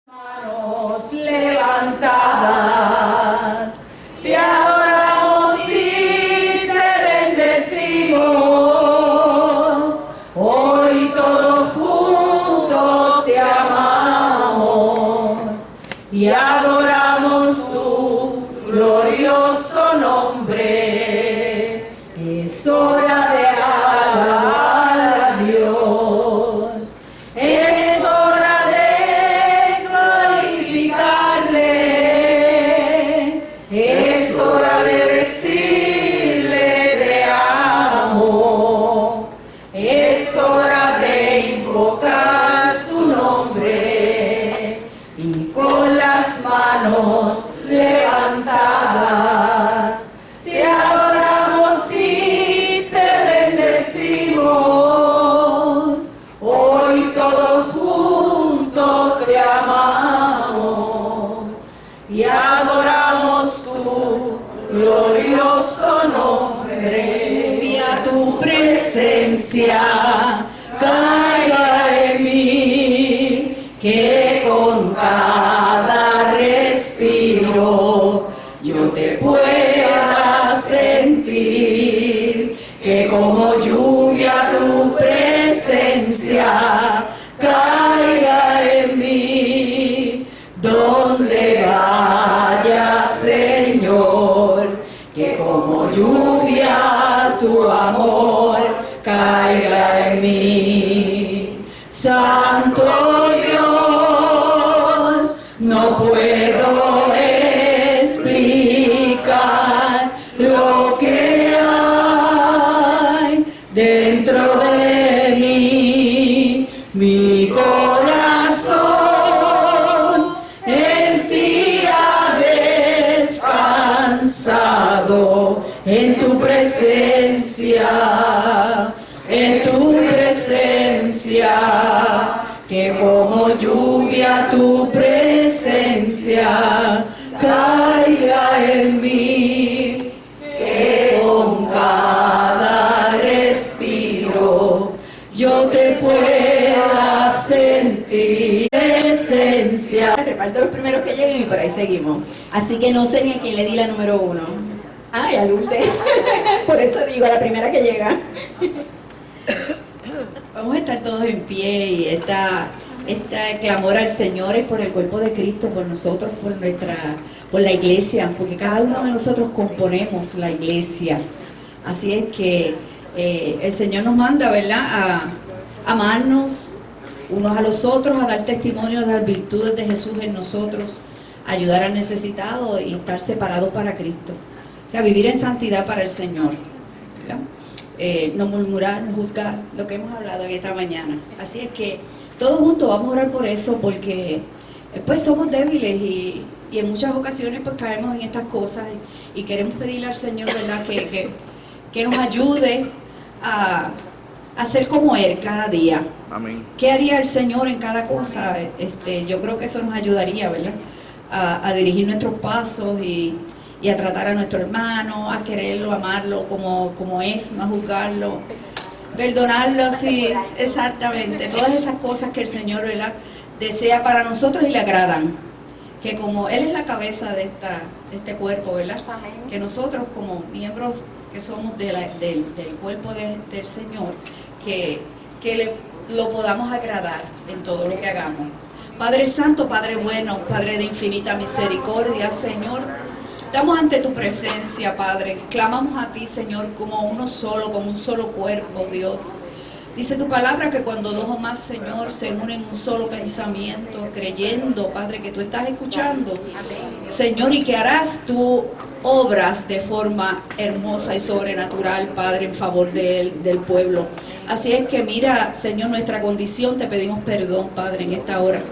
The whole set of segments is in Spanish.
Manos levantadas, te adoramos y te bendecimos. Hoy todos juntos te amamos y adoramos tu glorioso nombre. Es hora de alabar a Dios. Es hora de glorificarle. Es hora de decirle te amo. Es hora de invocar su nombre y con las manos levantadas te adoramos y te bendecimos. Hoy todos juntos te amamos y adoramos tu glorioso nombre. Vía tu presencia caiga en mí, que con cada respiro yo te pueda sentir, que como lluvia tu presencia caiga en mí, donde vaya, Señor, que como lluvia tu amor caiga en mí. Santo Dios, no puedo explicar lo que hay dentro de mí. Mi corazón en ti ha descansado, en tu presencia, que como lluvia tu presencia caiga en mí, que con cada respiro yo te pueda sentir presencia. Reparto los primeros que lleguen y por ahí seguimos. Así que no sé ni a quién le di la número 1. Ay, a Lourdes. Por eso digo, la primera que llega. Vamos a estar todos en pie y esta clamor al Señor es por el cuerpo de Cristo, por nosotros, por la iglesia, porque cada uno de nosotros componemos la iglesia. Así es que el Señor nos manda, ¿verdad?, a amarnos unos a los otros, a dar testimonio de las virtudes de Jesús en nosotros, a ayudar al necesitado y estar separados para Cristo. O sea, vivir en santidad para el Señor, ¿verdad? No murmurar, no juzgar, lo que hemos hablado en esta mañana. Así es que todos juntos vamos a orar por eso, porque pues somos débiles y en muchas ocasiones pues caemos en estas cosas y queremos pedirle al Señor, ¿verdad?, que nos ayude a ser como Él cada día. Amén. ¿Qué haría el Señor en cada cosa? Yo creo que eso nos ayudaría, ¿verdad?, a dirigir nuestros pasos y a tratar a nuestro hermano, a quererlo, amarlo como es, no a juzgarlo, perdonarlo así, exactamente, todas esas cosas que el Señor, ¿verdad?, desea para nosotros y le agradan, que como Él es la cabeza de este cuerpo, ¿verdad?, que nosotros como miembros que somos del cuerpo del Señor, que lo podamos agradar en todo lo que hagamos. Padre Santo, Padre bueno, Padre de infinita misericordia, Señor, estamos ante tu presencia, Padre. Clamamos a ti, Señor, como uno solo, como un solo cuerpo, Dios. Dice tu palabra que cuando dos o más, Señor, se unen en un solo pensamiento, creyendo, Padre, que tú estás escuchando, Señor, y que harás tú obras de forma hermosa y sobrenatural, Padre, en favor del pueblo. Así es que mira, Señor, nuestra condición, te pedimos perdón, Padre, en esta hora.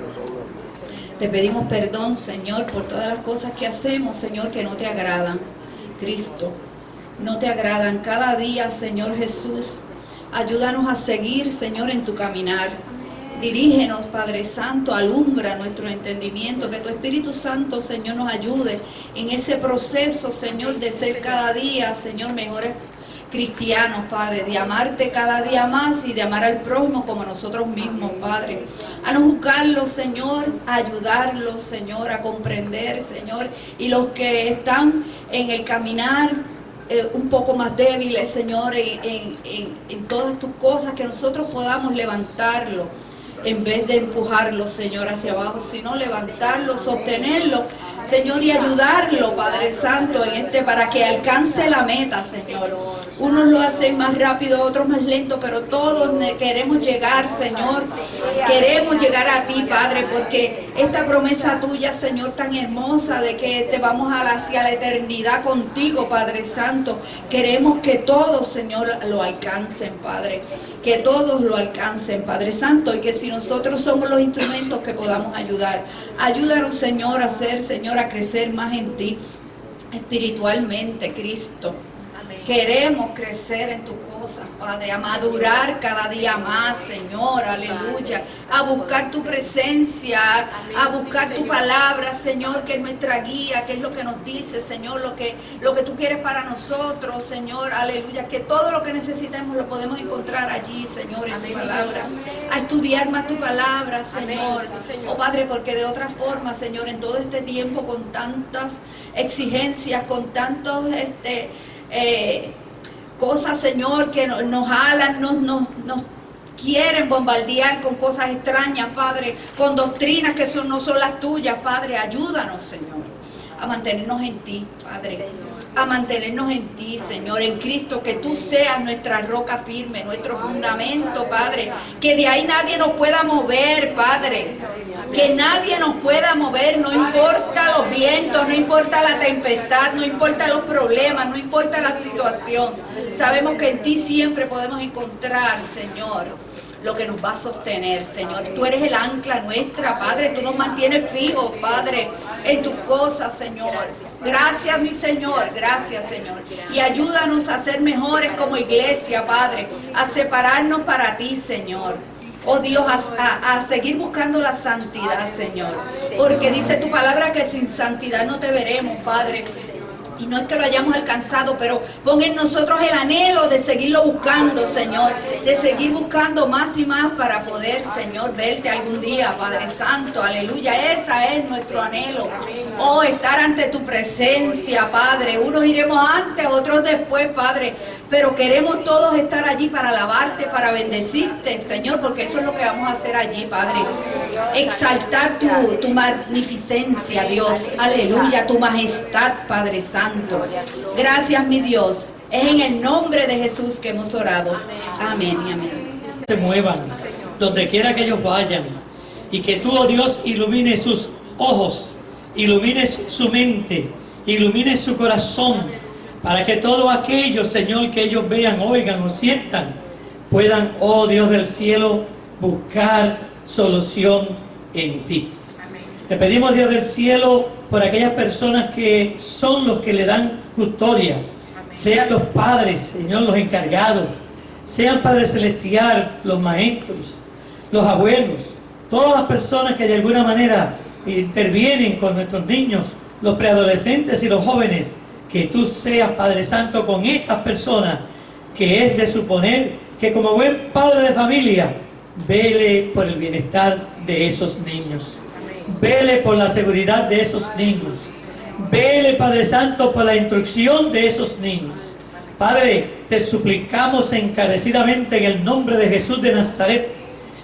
Te pedimos perdón, Señor, por todas las cosas que hacemos, Señor, que no te agradan, Cristo, no te agradan. Cada día, Señor Jesús, ayúdanos a seguir, Señor, en tu caminar. Dirígenos, Padre Santo, alumbra nuestro entendimiento, que tu Espíritu Santo, Señor, nos ayude en ese proceso, Señor, de ser cada día, Señor, mejores cristianos, Padre, de amarte cada día más y de amar al prójimo como nosotros mismos, Padre. A no juzgarlos, Señor, a ayudarlos, Señor, a comprender, Señor, y los que están en el caminar un poco más débiles, Señor, en todas tus cosas, que nosotros podamos levantarlo en vez de empujarlo, Señor, hacia abajo, sino levantarlo, sostenerlo, Señor, y ayudarlo, Padre Santo, para que alcance la meta, Señor. Unos lo hacen más rápido, otros más lento, pero todos queremos llegar, Señor. Queremos llegar a ti, Padre, porque esta promesa tuya, Señor, tan hermosa de que te vamos hacia la eternidad contigo, Padre Santo. Queremos que todos, Señor, lo alcancen, Padre. Que todos lo alcancen, Padre Santo, y que si nosotros somos los instrumentos que podamos ayudar. Ayúdanos, Señor, a Señor, a crecer más en ti, espiritualmente, Cristo. Queremos crecer en tus cosas, Padre, a madurar cada día más, Señor, aleluya, a buscar tu presencia, a buscar tu palabra, Señor, que es nuestra guía, que es lo que nos dice, Señor, lo que tú quieres para nosotros, Señor, aleluya, que todo lo que necesitemos lo podemos encontrar allí, Señor, en tu palabra, a estudiar más tu palabra, Señor, oh Padre, porque de otra forma, Señor, en todo este tiempo con tantas exigencias, con tantos cosas, Señor, que nos jalan, nos quieren bombardear con cosas extrañas, Padre, con doctrinas que no son las tuyas, Padre. Ayúdanos, Señor, a mantenernos en ti, Padre, a mantenernos en ti, Señor, en Cristo, que tú seas nuestra roca firme, nuestro fundamento, Padre, que de ahí nadie nos pueda mover, Padre, que nadie nos pueda mover, no importa los vientos, no importa la tempestad, no importa los problemas, no importa la situación. Sabemos que en ti siempre podemos encontrar, Señor, lo que nos va a sostener, Señor. Tú eres el ancla nuestra, Padre. Tú nos mantienes fijos, Padre, en tus cosas, Señor. Gracias, mi Señor. Gracias, Señor. Y ayúdanos a ser mejores como iglesia, Padre. A separarnos para ti, Señor. Oh Dios, a seguir buscando la santidad, Señor. Porque dice tu palabra que sin santidad no te veremos, Padre. Y no es que lo hayamos alcanzado, pero pon en nosotros el anhelo de seguirlo buscando, Señor. De seguir buscando más y más para poder, Señor, verte algún día, Padre Santo. Aleluya. Ese es nuestro anhelo. Oh, estar ante tu presencia, Padre. Unos iremos antes, otros después, Padre. Pero queremos todos estar allí para alabarte, para bendecirte, Señor, porque eso es lo que vamos a hacer allí, Padre. Exaltar tu magnificencia, Dios. Aleluya. Tu majestad, Padre Santo. Gracias, mi Dios. Es en el nombre de Jesús que hemos orado. Amén y amén. Se muevan donde quiera que ellos vayan, y que tú, oh Dios, ilumines sus ojos, ilumines su mente, ilumines su corazón, para que todo aquello, Señor, que ellos vean, oigan o sientan, puedan, oh Dios del cielo, buscar solución en ti. Te pedimos, Dios del cielo, por aquellas personas que son los que le dan custodia, sean los padres, Señor, los encargados, sean Padre Celestial, los maestros, los abuelos, todas las personas que de alguna manera intervienen con nuestros niños, los preadolescentes y los jóvenes, que tú seas, Padre Santo, con esas personas, que es de suponer que como buen padre de familia, vele por el bienestar de esos niños. Vele por la seguridad de esos niños. Vele, Padre Santo, por la instrucción de esos niños. Padre, te suplicamos encarecidamente en el nombre de Jesús de Nazaret,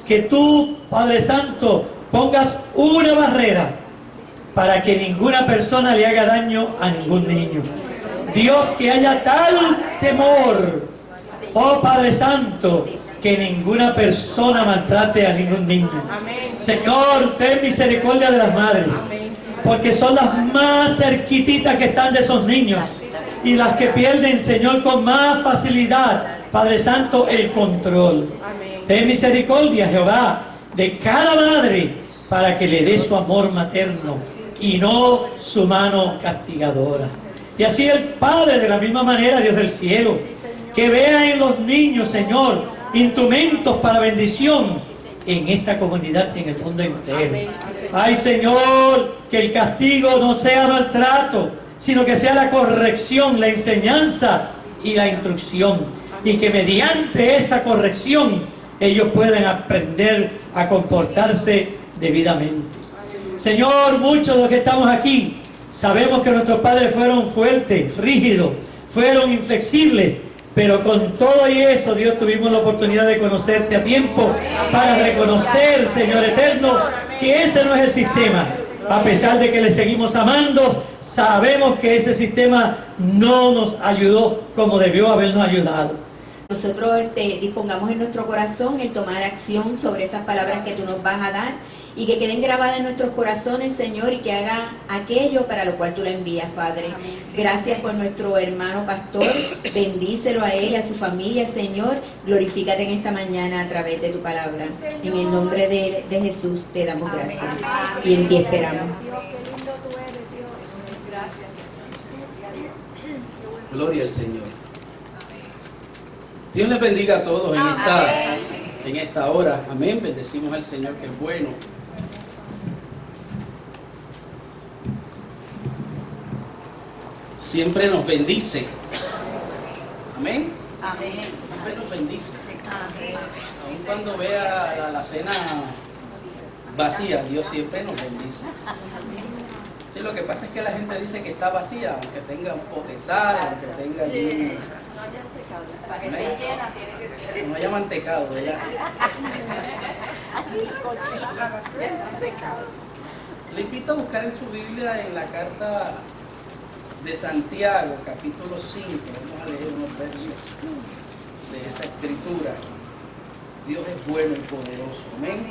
que tú, Padre Santo, pongas una barrera para que ninguna persona le haga daño a ningún niño. Dios, que haya tal temor, oh Padre Santo, que ninguna persona maltrate a ningún niño. Señor, ten misericordia de las madres, porque son las más cerquititas que están de esos niños, y las que pierden, Señor, con más facilidad, Padre Santo, el control. Ten misericordia, Jehová, de cada madre, para que le dé su amor materno y no su mano castigadora. Y así el Padre, de la misma manera, Dios del cielo, que vea en los niños, Señor, instrumentos para bendición, en esta comunidad y en el mundo entero. Ay, Señor, que el castigo no sea maltrato, sino que sea la corrección, la enseñanza y la instrucción. Y que mediante esa corrección ellos puedan aprender a comportarse debidamente. Señor, muchos de los que estamos aquí sabemos que nuestros padres fueron fuertes, rígidos, fueron inflexibles, pero con todo y eso, Dios, tuvimos la oportunidad de conocerte a tiempo para reconocer, Señor eterno, que ese no es el sistema. A pesar de que le seguimos amando, sabemos que ese sistema no nos ayudó como debió habernos ayudado. Nosotros dispongamos en nuestro corazón el tomar acción sobre esas palabras que tú nos vas a dar y que queden grabadas en nuestros corazones, Señor, y que hagan aquello para lo cual tú lo envías, Padre. Gracias por nuestro hermano pastor, bendícelo a él y a su familia, Señor. Glorifícate en esta mañana a través de tu palabra. En el nombre de Jesús te damos gracias y en ti esperamos. Gloria al Señor. Dios les bendiga a todos en esta hora. Amén. Bendecimos al Señor, que es bueno. Siempre nos bendice. Amén. Amén. Siempre nos bendice. Amén. Aun cuando vea la cena vacía, Dios siempre nos bendice. Sí, lo que pasa es que la gente dice que está vacía, aunque tenga un pote de sal, aunque tenga allí, no haya mantecado, ¿verdad? Le invito a buscar en su Biblia en la carta de Santiago, capítulo 5. Vamos a leer unos versos de esa escritura. Dios es bueno y poderoso. Amén.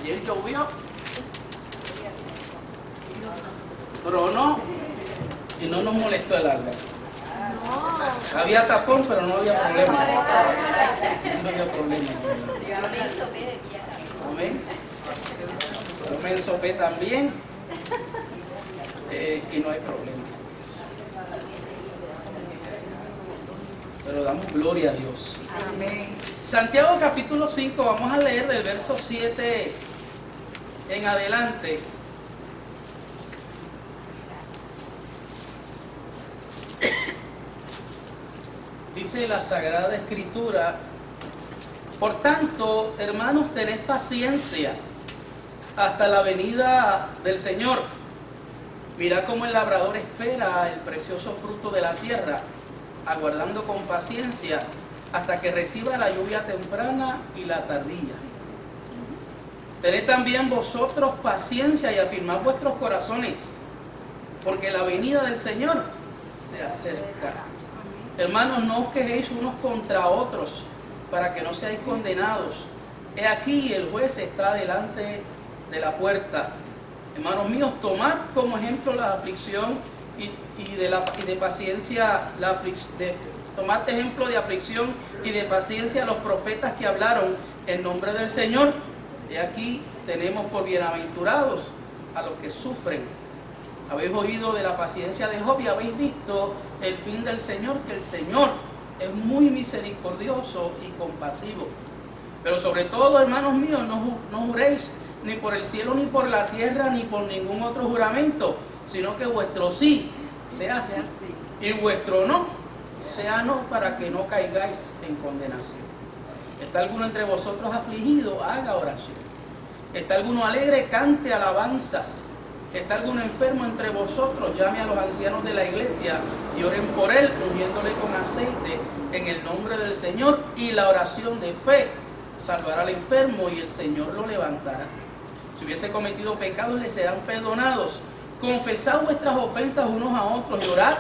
Ayer llovió, tronó y no nos molestó el alba. Había tapón, pero no había problema. No había problema. Amén. Tomé sopé también y no hay problema. Pero damos gloria a Dios. Amén. Santiago capítulo 5, vamos a leer del verso 7 en adelante. Dice la Sagrada Escritura: por tanto, hermanos, tened paciencia hasta la venida del Señor. Mirad cómo el labrador espera el precioso fruto de la tierra, aguardando con paciencia hasta que reciba la lluvia temprana y la tardía. Tened también vosotros paciencia y afirmad vuestros corazones, porque la venida del Señor se acerca. Hermanos, no os quejéis unos contra otros, para que no seáis condenados. He aquí, el juez está delante de la puerta. Hermanos míos, tomad como ejemplo la aflicción y de paciencia, tomad ejemplo de aflicción y de paciencia a los profetas que hablaron en nombre del Señor. He aquí, tenemos por bienaventurados a los que sufren. Habéis oído de la paciencia de Job y habéis visto el fin del Señor, que el Señor es muy misericordioso y compasivo. Pero sobre todo, hermanos míos, no juréis ni por el cielo, ni por la tierra, ni por ningún otro juramento, sino que vuestro sí sea sí y vuestro no sea no, para que no caigáis en condenación. ¿Está alguno entre vosotros afligido? Haga oración. ¿Está alguno alegre? Cante alabanzas. ¿Está alguno enfermo entre vosotros? Llame a los ancianos de la iglesia y oren por él, ungiéndole con aceite en el nombre del Señor, y la oración de fe salvará al enfermo y el Señor lo levantará. Si hubiese cometido pecados, le serán perdonados. Confesad vuestras ofensas unos a otros y orad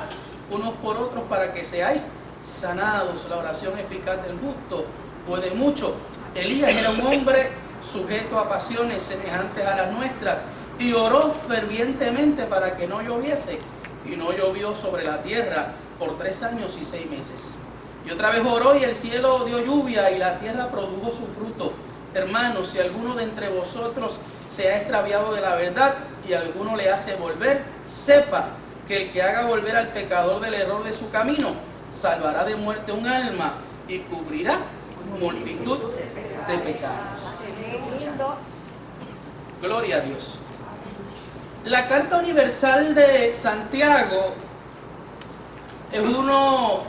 unos por otros para que seáis sanados. La oración eficaz del justo puede mucho. Elías era un hombre sujeto a pasiones semejantes a las nuestras, y oró fervientemente para que no lloviese, y no llovió sobre la tierra por 3 años y 6 meses. Y otra vez oró, y el cielo dio lluvia, y la tierra produjo su fruto. Hermanos, si alguno de entre vosotros se ha extraviado de la verdad, y alguno le hace volver, sepa que el que haga volver al pecador del error de su camino, salvará de muerte un alma, y cubrirá multitud de pecados. Gloria a Dios. La Carta Universal de Santiago es uno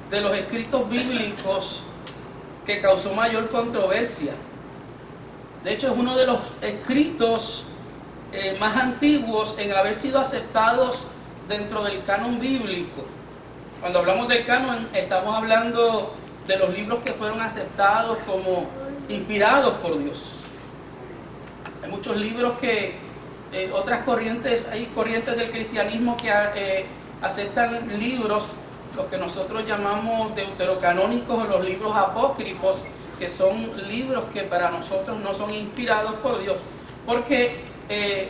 de los escritos bíblicos que causó mayor controversia. De hecho, es uno de los escritos más antiguos en haber sido aceptados dentro del canon bíblico. Cuando hablamos del canon, estamos hablando de los libros que fueron aceptados como inspirados por Dios. Hay muchos libros que otras corrientes, hay corrientes del cristianismo que aceptan libros, los que nosotros llamamos deuterocanónicos o los libros apócrifos, que son libros que para nosotros no son inspirados por Dios, porque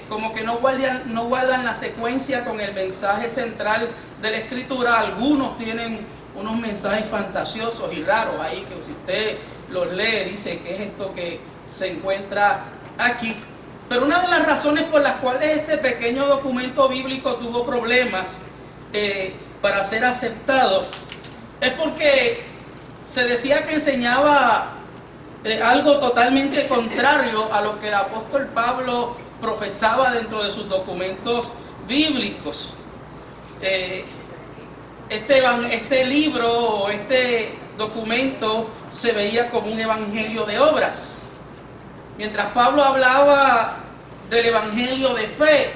como que no guardan la secuencia con el mensaje central de la Escritura. Algunos tienen unos mensajes fantasiosos y raros ahí, que si usted los lee, dice que es esto que se encuentra aquí. Pero una de las razones por las cuales este pequeño documento bíblico tuvo problemas para ser aceptado es porque se decía que enseñaba algo totalmente contrario a lo que el apóstol Pablo profesaba dentro de sus documentos bíblicos. Este libro o este documento se veía como un evangelio de obras. Mientras Pablo hablaba del evangelio de fe,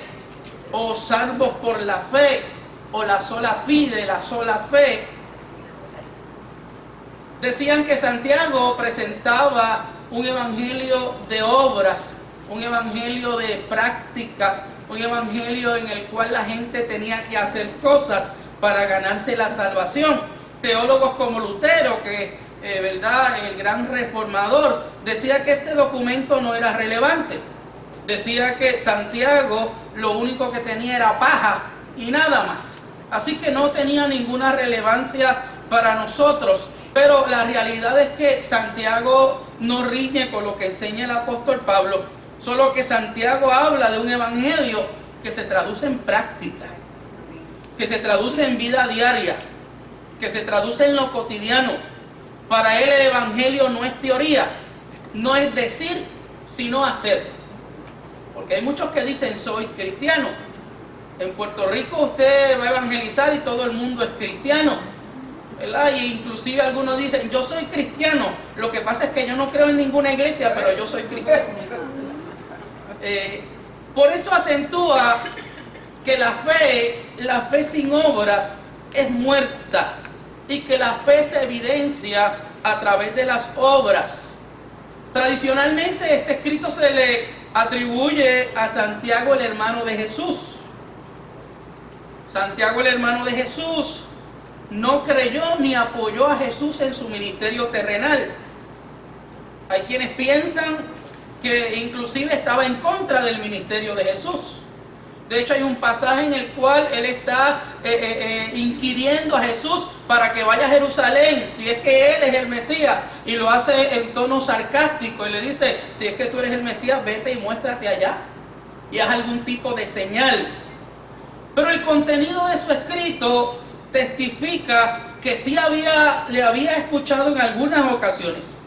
o salvos por la fe, o la sola fide, la sola fe, decían que Santiago presentaba un evangelio de obras, un evangelio de prácticas, un evangelio en el cual la gente tenía que hacer cosas para ganarse la salvación. Teólogos como Lutero, que ¿verdad?, el gran reformador, decía que este documento no era relevante. Decía que Santiago lo único que tenía era paja y nada más. Así que no tenía ninguna relevancia para nosotros. Pero la realidad es que Santiago no riñe con lo que enseña el apóstol Pablo, solo que Santiago habla de un evangelio que se traduce en práctica, que se traduce en vida diaria, que se traduce en lo cotidiano. Para él el evangelio no es teoría, no es decir, sino hacer. Porque hay muchos que dicen soy cristiano. En Puerto Rico usted va a evangelizar y todo el mundo es cristiano, ¿verdad? Y inclusive algunos dicen yo soy cristiano, lo que pasa es que yo no creo en ninguna iglesia, pero yo soy cristiano. Por eso acentúa que la fe sin obras es muerta, y que la fe se evidencia a través de las obras. Tradicionalmente este escrito se le atribuye a Santiago, el hermano de Jesús. Santiago, el hermano de Jesús, no creyó ni apoyó a Jesús en su ministerio terrenal. Hay quienes piensan que inclusive estaba en contra del ministerio de Jesús. De hecho, hay un pasaje en el cual él está inquiriendo a Jesús para que vaya a Jerusalén, si es que él es el Mesías, y lo hace en tono sarcástico, y le dice, si es que tú eres el Mesías, vete y muéstrate allá, y haz algún tipo de señal. Pero el contenido de su escrito testifica que sí le había escuchado en algunas ocasiones.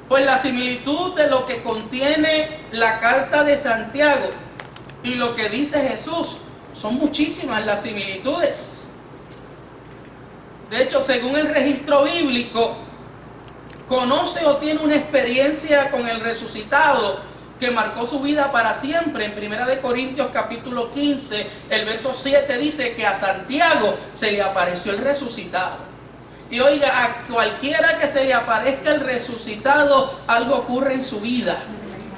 Pues la similitud de lo que contiene la carta de Santiago y lo que dice Jesús, son muchísimas las similitudes. De hecho, según el registro bíblico, conoce o tiene una experiencia con el resucitado que marcó su vida para siempre. En 1 Corintios capítulo 15, el verso 7 dice que a Santiago se le apareció el resucitado. Y oiga, a cualquiera que se le aparezca el resucitado, algo ocurre en su vida.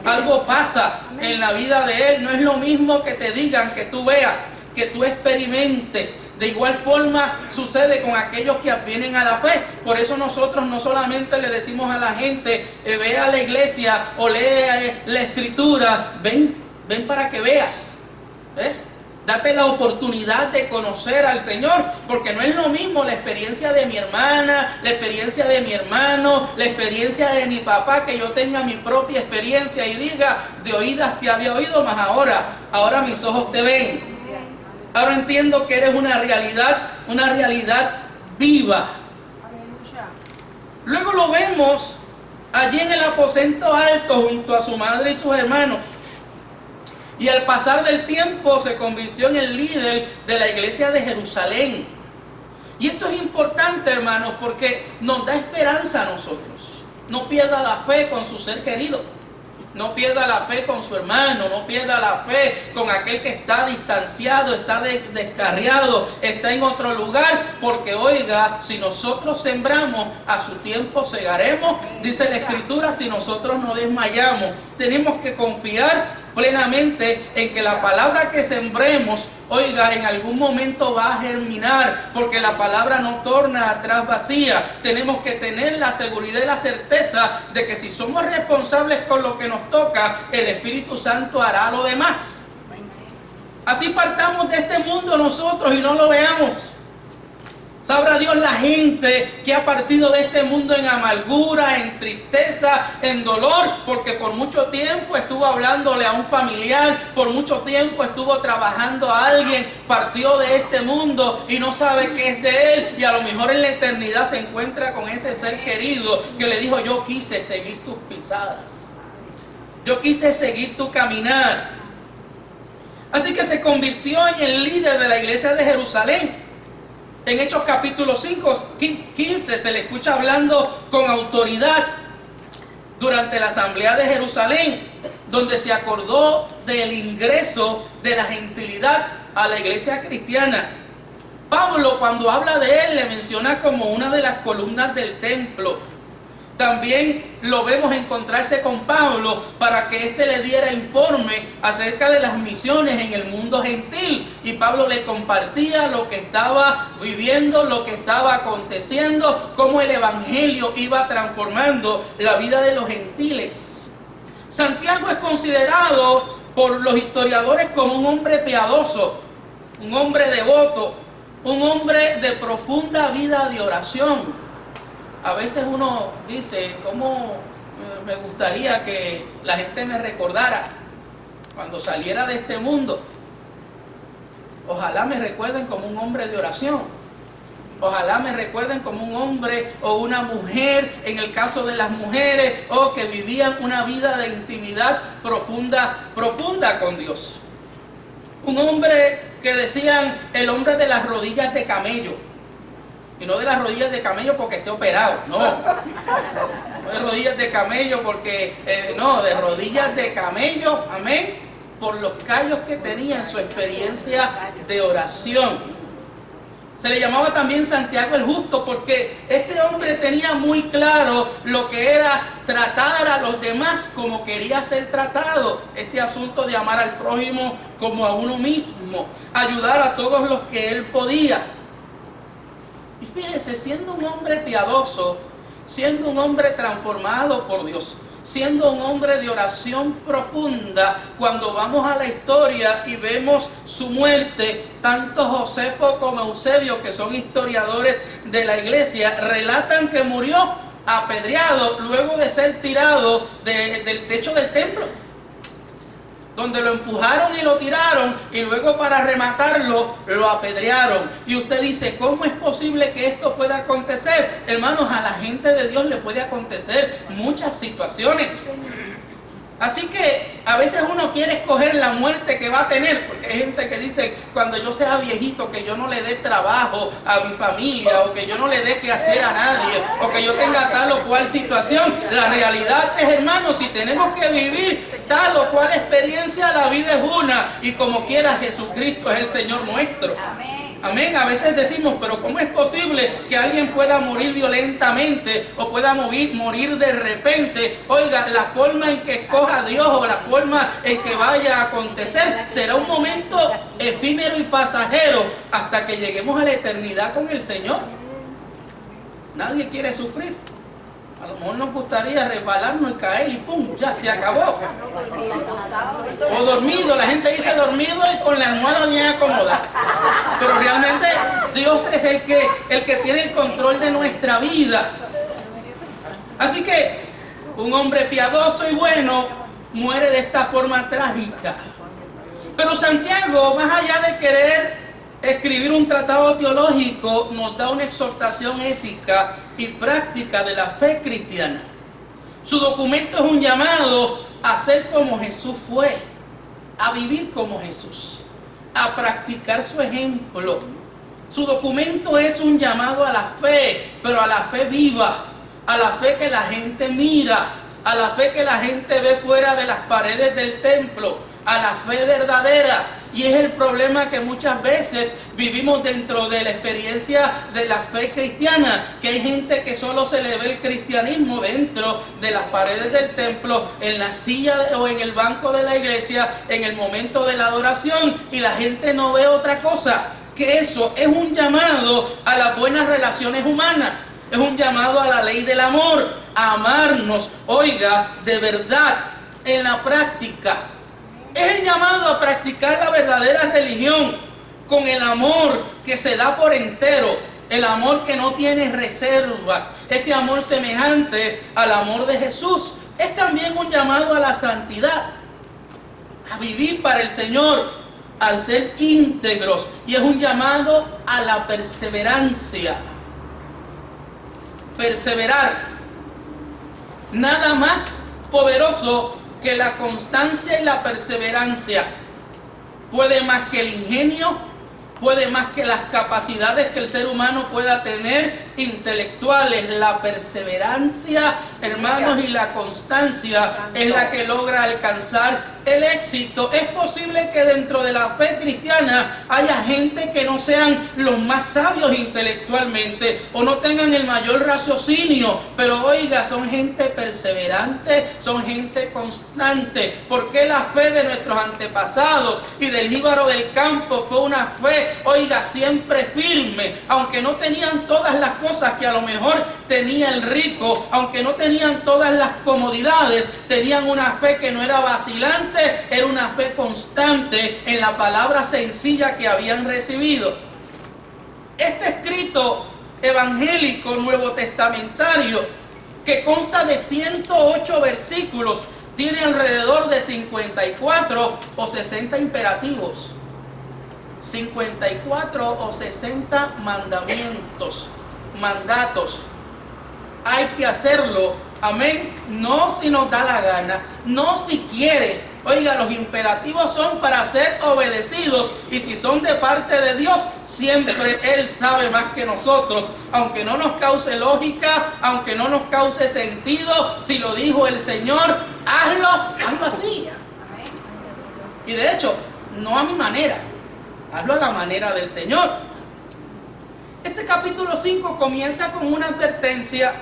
Algo pasa en la vida de él. No es lo mismo que te digan, que tú veas, que tú experimentes. De igual forma sucede con aquellos que vienen a la fe. Por eso nosotros no solamente le decimos a la gente, ve a la iglesia o lee la escritura, ven para que veas. Date la oportunidad de conocer al Señor, porque no es lo mismo la experiencia de mi hermana, la experiencia de mi hermano, la experiencia de mi papá, que yo tenga mi propia experiencia y diga, de oídas te había oído, mas ahora mis ojos te ven. Ahora entiendo que eres una realidad viva. Luego lo vemos allí en el aposento alto junto a su madre y sus hermanos. Y al pasar del tiempo se convirtió en el líder de la iglesia de Jerusalén. Y esto es importante, hermanos, porque nos da esperanza a nosotros. No pierda la fe con su ser querido. No pierda la fe con su hermano, no pierda la fe con aquel que está distanciado, está descarriado, está en otro lugar, porque oiga, si nosotros sembramos, a su tiempo segaremos, dice la Escritura, si nosotros no desmayamos. Tenemos que confiar plenamente en que la palabra que sembremos, oiga, en algún momento va a germinar, porque la palabra no torna atrás vacía. Tenemos que tener la seguridad y la certeza de que si somos responsables con lo que nos toca, el Espíritu Santo hará lo demás. Así partamos de este mundo nosotros y no lo veamos. Sabrá Dios la gente que ha partido de este mundo en amargura, en tristeza, en dolor, porque por mucho tiempo estuvo hablándole a un familiar, por mucho tiempo estuvo trabajando a alguien, partió de este mundo y no sabe qué es de él, y a lo mejor en la eternidad se encuentra con ese ser querido que le dijo: yo quise seguir tus pisadas, yo quise seguir tu caminar. Así que se convirtió en el líder de la iglesia de Jerusalén. En Hechos capítulo 15 se le escucha hablando con autoridad durante la asamblea de Jerusalén, donde se acordó del ingreso de la gentilidad a la iglesia cristiana. Pablo, cuando habla de él, le menciona como una de las columnas del templo. También lo vemos encontrarse con Pablo para que éste le diera informe acerca de las misiones en el mundo gentil. Y Pablo le compartía lo que estaba viviendo, lo que estaba aconteciendo, cómo el evangelio iba transformando la vida de los gentiles. Santiago es considerado por los historiadores como un hombre piadoso, un hombre devoto, un hombre de profunda vida de oración. A veces uno dice: ¿cómo me gustaría que la gente me recordara cuando saliera de este mundo? Ojalá me recuerden como un hombre de oración. Ojalá me recuerden como un hombre o una mujer, en el caso de las mujeres, que vivían una vida de intimidad profunda con Dios. Un hombre que decían el hombre de las rodillas de camello. Y no de las rodillas de camello porque esté operado, no. No de rodillas de camello porque, no, de rodillas de camello, amén, por los callos que tenía en su experiencia de oración. Se le llamaba también Santiago el Justo porque este hombre tenía muy claro lo que era tratar a los demás como quería ser tratado. Este asunto de amar al prójimo como a uno mismo, ayudar a todos los que él podía. Y fíjese, siendo un hombre piadoso, siendo un hombre transformado por Dios, siendo un hombre de oración profunda, cuando vamos a la historia y vemos su muerte, tanto Josefo como Eusebio, que son historiadores de la iglesia, relatan que murió apedreado luego de ser tirado del techo del templo, donde lo empujaron y lo tiraron, y luego para rematarlo lo apedrearon. Y usted dice: ¿cómo es posible que esto pueda acontecer? Hermanos, a la gente de Dios le puede acontecer muchas situaciones. Así que a veces uno quiere escoger la muerte que va a tener, porque hay gente que dice: cuando yo sea viejito, que yo no le dé trabajo a mi familia, o que yo no le dé que hacer a nadie, o que yo tenga tal o cual situación. La realidad es, hermanos, si tenemos que vivir tal o cual experiencia, la vida es una, y como quiera Jesucristo es el Señor nuestro. Amén. A veces decimos: pero ¿cómo es posible que alguien pueda morir violentamente o pueda morir de repente? Oiga, la forma en que escoja Dios o la forma en que vaya a acontecer será un momento efímero y pasajero hasta que lleguemos a la eternidad con el Señor. Nadie quiere sufrir. A lo mejor nos gustaría resbalarnos y caer y ¡pum! Ya se acabó. O dormido, la gente dice dormido y con la almohada bien acomodada. Pero realmente Dios es el que tiene el control de nuestra vida. Así que un hombre piadoso y bueno muere de esta forma trágica. Pero Santiago, más allá de querer escribir un tratado teológico nos da una exhortación ética y práctica de la fe cristiana. Su documento es un llamado a ser como Jesús fue, a vivir como Jesús, a practicar su ejemplo. Su documento es un llamado a la fe, pero a la fe viva, a la fe que la gente mira, a la fe que la gente ve fuera de las paredes del templo, a la fe verdadera. Y es el problema que muchas veces vivimos dentro de la experiencia de la fe cristiana, que hay gente que solo se le ve el cristianismo dentro de las paredes del templo, en la silla o en el banco de la iglesia, en el momento de la adoración, y la gente no ve otra cosa, que eso es un llamado a las buenas relaciones humanas, es un llamado a la ley del amor, a amarnos, oiga, de verdad, en la práctica. Es el llamado a practicar la verdadera religión con el amor que se da por entero, el amor que no tiene reservas, ese amor semejante al amor de Jesús. Es también un llamado a la santidad, a vivir para el Señor, al ser íntegros, y es un llamado a la perseverancia. Perseverar, nada más poderoso que la constancia y la perseverancia. Puede más que el ingenio, puede más que las capacidades que el ser humano pueda tener intelectuales. La perseverancia, hermanos, y la constancia es la que logra alcanzar el éxito. Es posible que dentro de la fe cristiana haya gente que no sean los más sabios intelectualmente o no tengan el mayor raciocinio, pero oiga, son gente perseverante, son gente constante, porque la fe de nuestros antepasados y del jíbaro del campo fue una fe, oiga, siempre firme, aunque no tenían todas las cosas que a lo mejor tenía el rico, aunque no tenían todas las comodidades, tenían una fe que no era vacilante, era una fe constante en la palabra sencilla que habían recibido. Este escrito evangélico nuevo testamentario, que consta de 108 versículos, tiene alrededor de 54 o 60 imperativos, 54 o 60 mandamientos, mandatos. Hay que hacerlo. Amén. No si nos da la gana, no si quieres. Oiga, los imperativos son para ser obedecidos, y si son de parte de Dios, siempre Él sabe más que nosotros. Aunque no nos cause lógica, aunque no nos cause sentido, si lo dijo el Señor, hazlo así. Y de hecho, no a mi manera, hazlo a la manera del Señor. Este capítulo 5 comienza con una advertencia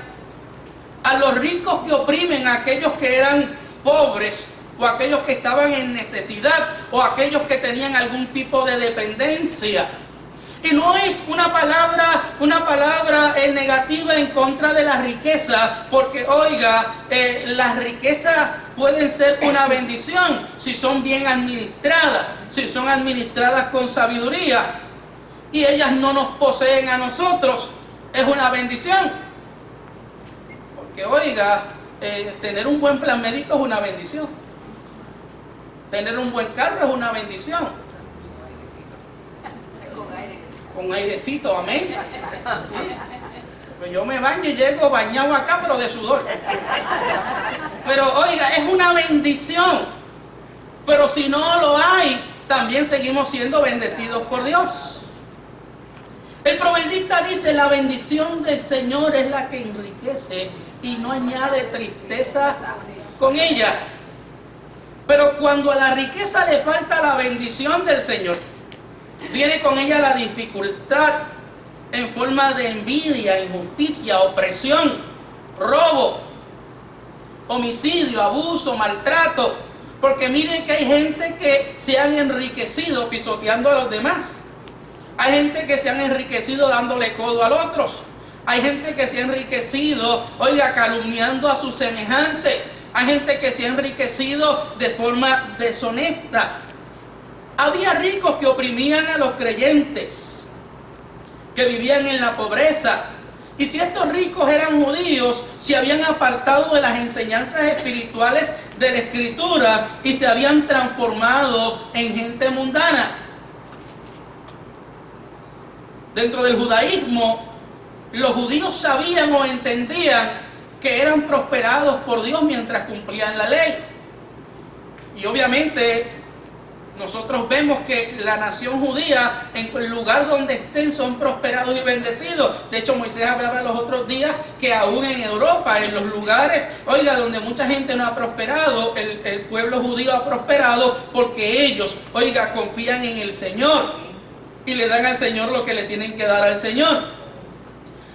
a los ricos que oprimen a aquellos que eran pobres, o aquellos que estaban en necesidad, o aquellos que tenían algún tipo de dependencia. Y no es una palabra negativa en contra de la riqueza, porque oiga, las riquezas pueden ser una bendición si son bien administradas, si son administradas con sabiduría, y ellas no nos poseen a nosotros, es una bendición. Que oiga, tener un buen plan médico es una bendición. Tener un buen carro es una bendición. Con airecito, amén. Sí. Pues yo me baño y llego bañado acá, pero de sudor. Pero oiga, es una bendición. Pero si no lo hay, también seguimos siendo bendecidos por Dios. El proverbista dice: la bendición del Señor es la que enriquece y no añade tristeza con ella. Pero cuando a la riqueza le falta la bendición del Señor, viene con ella la dificultad en forma de envidia, injusticia, opresión, robo, homicidio, abuso, maltrato. Porque miren que hay gente que se han enriquecido pisoteando a los demás. Hay gente que se han enriquecido dándole codo a los otros. Hay gente que se ha enriquecido, oiga, calumniando a su semejante. Hay gente que se ha enriquecido de forma deshonesta. Había ricos que oprimían a los creyentes, que vivían en la pobreza. Y si estos ricos eran judíos, se habían apartado de las enseñanzas espirituales de la Escritura y se habían transformado en gente mundana. dentro del judaísmo, los judíos sabían o entendían que eran prosperados por Dios mientras cumplían la ley. Y obviamente nosotros vemos que la nación judía, en el lugar donde estén, son prosperados y bendecidos. De hecho, Moisés hablaba los otros días que aún en Europa, en los lugares, oiga, donde mucha gente no ha prosperado, el pueblo judío ha prosperado porque ellos, oiga, confían en el Señor y le dan al Señor lo que le tienen que dar al Señor.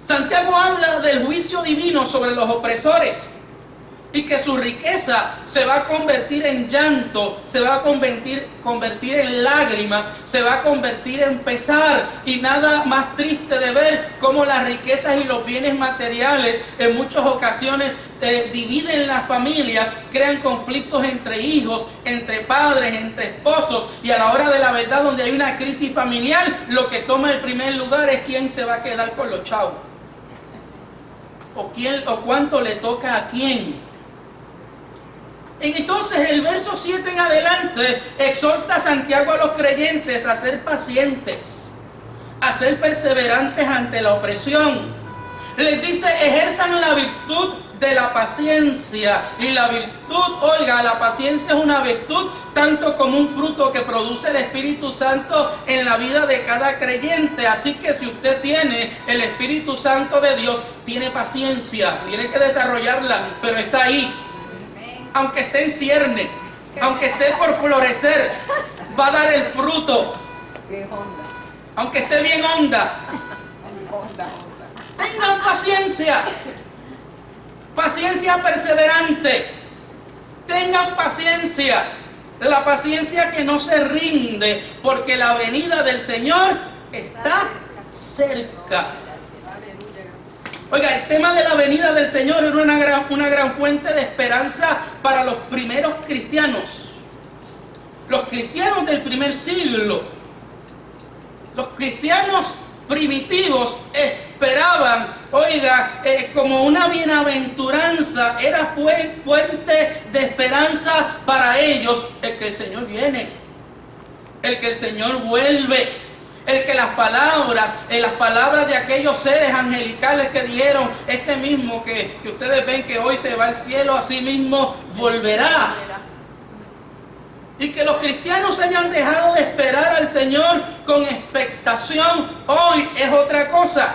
Santiago habla del juicio divino sobre los opresores y que su riqueza se va a convertir en llanto, se va a convertir en lágrimas, se va a convertir en pesar. Y nada más triste de ver cómo las riquezas y los bienes materiales en muchas ocasiones dividen las familias, crean conflictos entre hijos, entre padres, entre esposos, y a la hora de la verdad, donde hay una crisis familiar, lo que toma el primer lugar es quién se va a quedar con los chavos, o cuánto le toca a quién. Entonces el verso 7 en adelante exhorta a Santiago a los creyentes a ser pacientes, a ser perseverantes ante la opresión. Les dice, ejerzan la virtud de la paciencia. Y la virtud, oiga, la paciencia es una virtud tanto como un fruto que produce el Espíritu Santo en la vida de cada creyente. Así que si usted tiene el Espíritu Santo de Dios, tiene paciencia, tiene que desarrollarla, pero está ahí. Aunque esté en cierne, aunque esté por florecer, va a dar el fruto. Aunque esté bien honda. Tengan paciencia. Paciencia perseverante. Tengan paciencia. La paciencia que no se rinde, porque la venida del Señor está cerca. Oiga, el tema de la venida del Señor era una gran fuente de esperanza para los primeros cristianos. Los cristianos del primer siglo. Los cristianos primitivos esperaban, oiga, como una bienaventuranza, era fuente de esperanza para ellos el que el Señor viene, el que el Señor vuelve. El que las palabras de aquellos seres angelicales que dijeron, este mismo que ustedes ven que hoy se va al cielo, así mismo volverá. Y que los cristianos hayan dejado de esperar al Señor con expectación, hoy es otra cosa.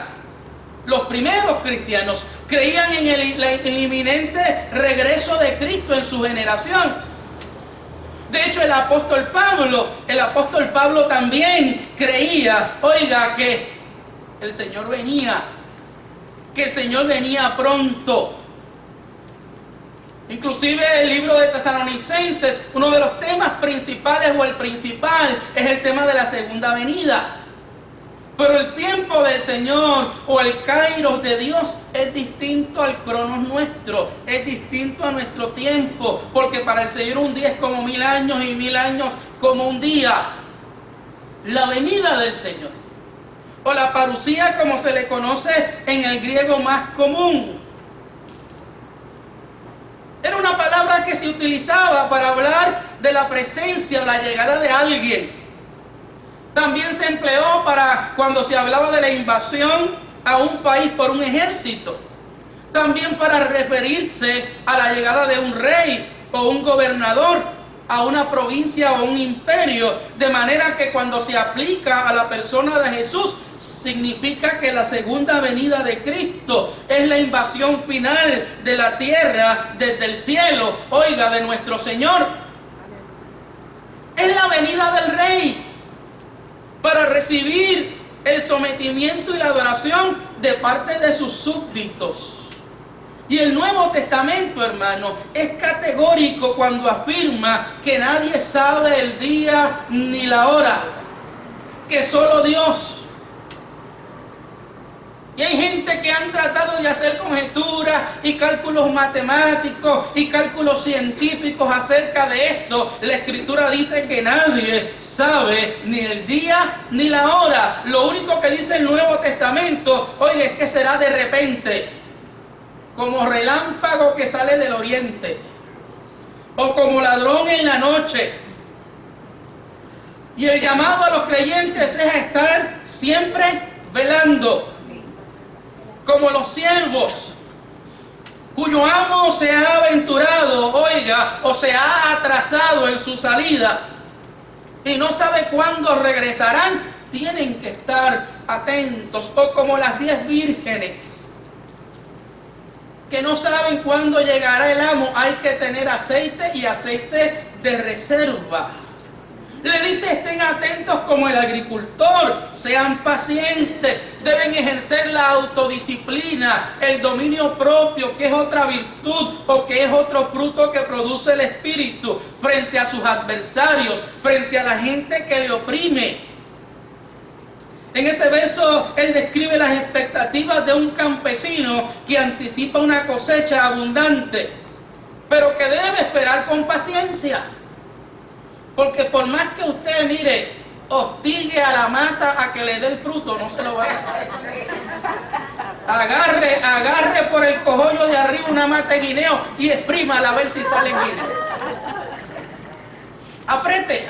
Los primeros cristianos creían en el inminente regreso de Cristo en su generación. De hecho, el apóstol Pablo también creía, oiga, que el Señor venía pronto. Inclusive el libro de Tesalonicenses, uno de los temas principales o el principal es el tema de la segunda venida. Pero el tiempo del Señor o el kairos de Dios es distinto al cronos nuestro, es distinto a nuestro tiempo, porque para el Señor un día es como 1000 años y 1000 años como un día. La venida del Señor, o la parusía como se le conoce en el griego más común, era una palabra que se utilizaba para hablar de la presencia o la llegada de alguien. También se empleó para cuando se hablaba de la invasión a un país por un ejército. También para referirse a la llegada de un rey o un gobernador a una provincia o un imperio. De manera que cuando se aplica a la persona de Jesús, significa que la segunda venida de Cristo es la invasión final de la tierra desde el cielo, oiga, de nuestro Señor. Es la venida del rey para recibir el sometimiento y la adoración de parte de sus súbditos. Y el Nuevo Testamento, hermano, es categórico cuando afirma que nadie sabe el día ni la hora, que solo Dios. Y hay gente que han tratado de hacer conjeturas y cálculos matemáticos y cálculos científicos acerca de esto. La Escritura dice que nadie sabe ni el día ni la hora. Lo único que dice el Nuevo Testamento, oye, es que será de repente, como relámpago que sale del oriente, o como ladrón en la noche. Y el llamado a los creyentes es a estar siempre velando, como los siervos cuyo amo se ha aventurado, oiga, o se ha atrasado en su salida y no sabe cuándo regresarán, tienen que estar atentos. O como las 10 vírgenes que no saben cuándo llegará el amo, hay que tener aceite y aceite de reserva. Le dice, estén atentos como el agricultor, sean pacientes, deben ejercer la autodisciplina, el dominio propio, que es otra virtud o que es otro fruto que produce el Espíritu frente a sus adversarios, frente a la gente que le oprime. En ese verso él describe las expectativas de un campesino que anticipa una cosecha abundante, pero que debe esperar con paciencia. Porque por más que usted, mire, hostigue a la mata a que le dé el fruto, no se lo va a dar. Agarre por el cogollo de arriba una mata de guineo y exprímala a ver si sale guineo. Apriete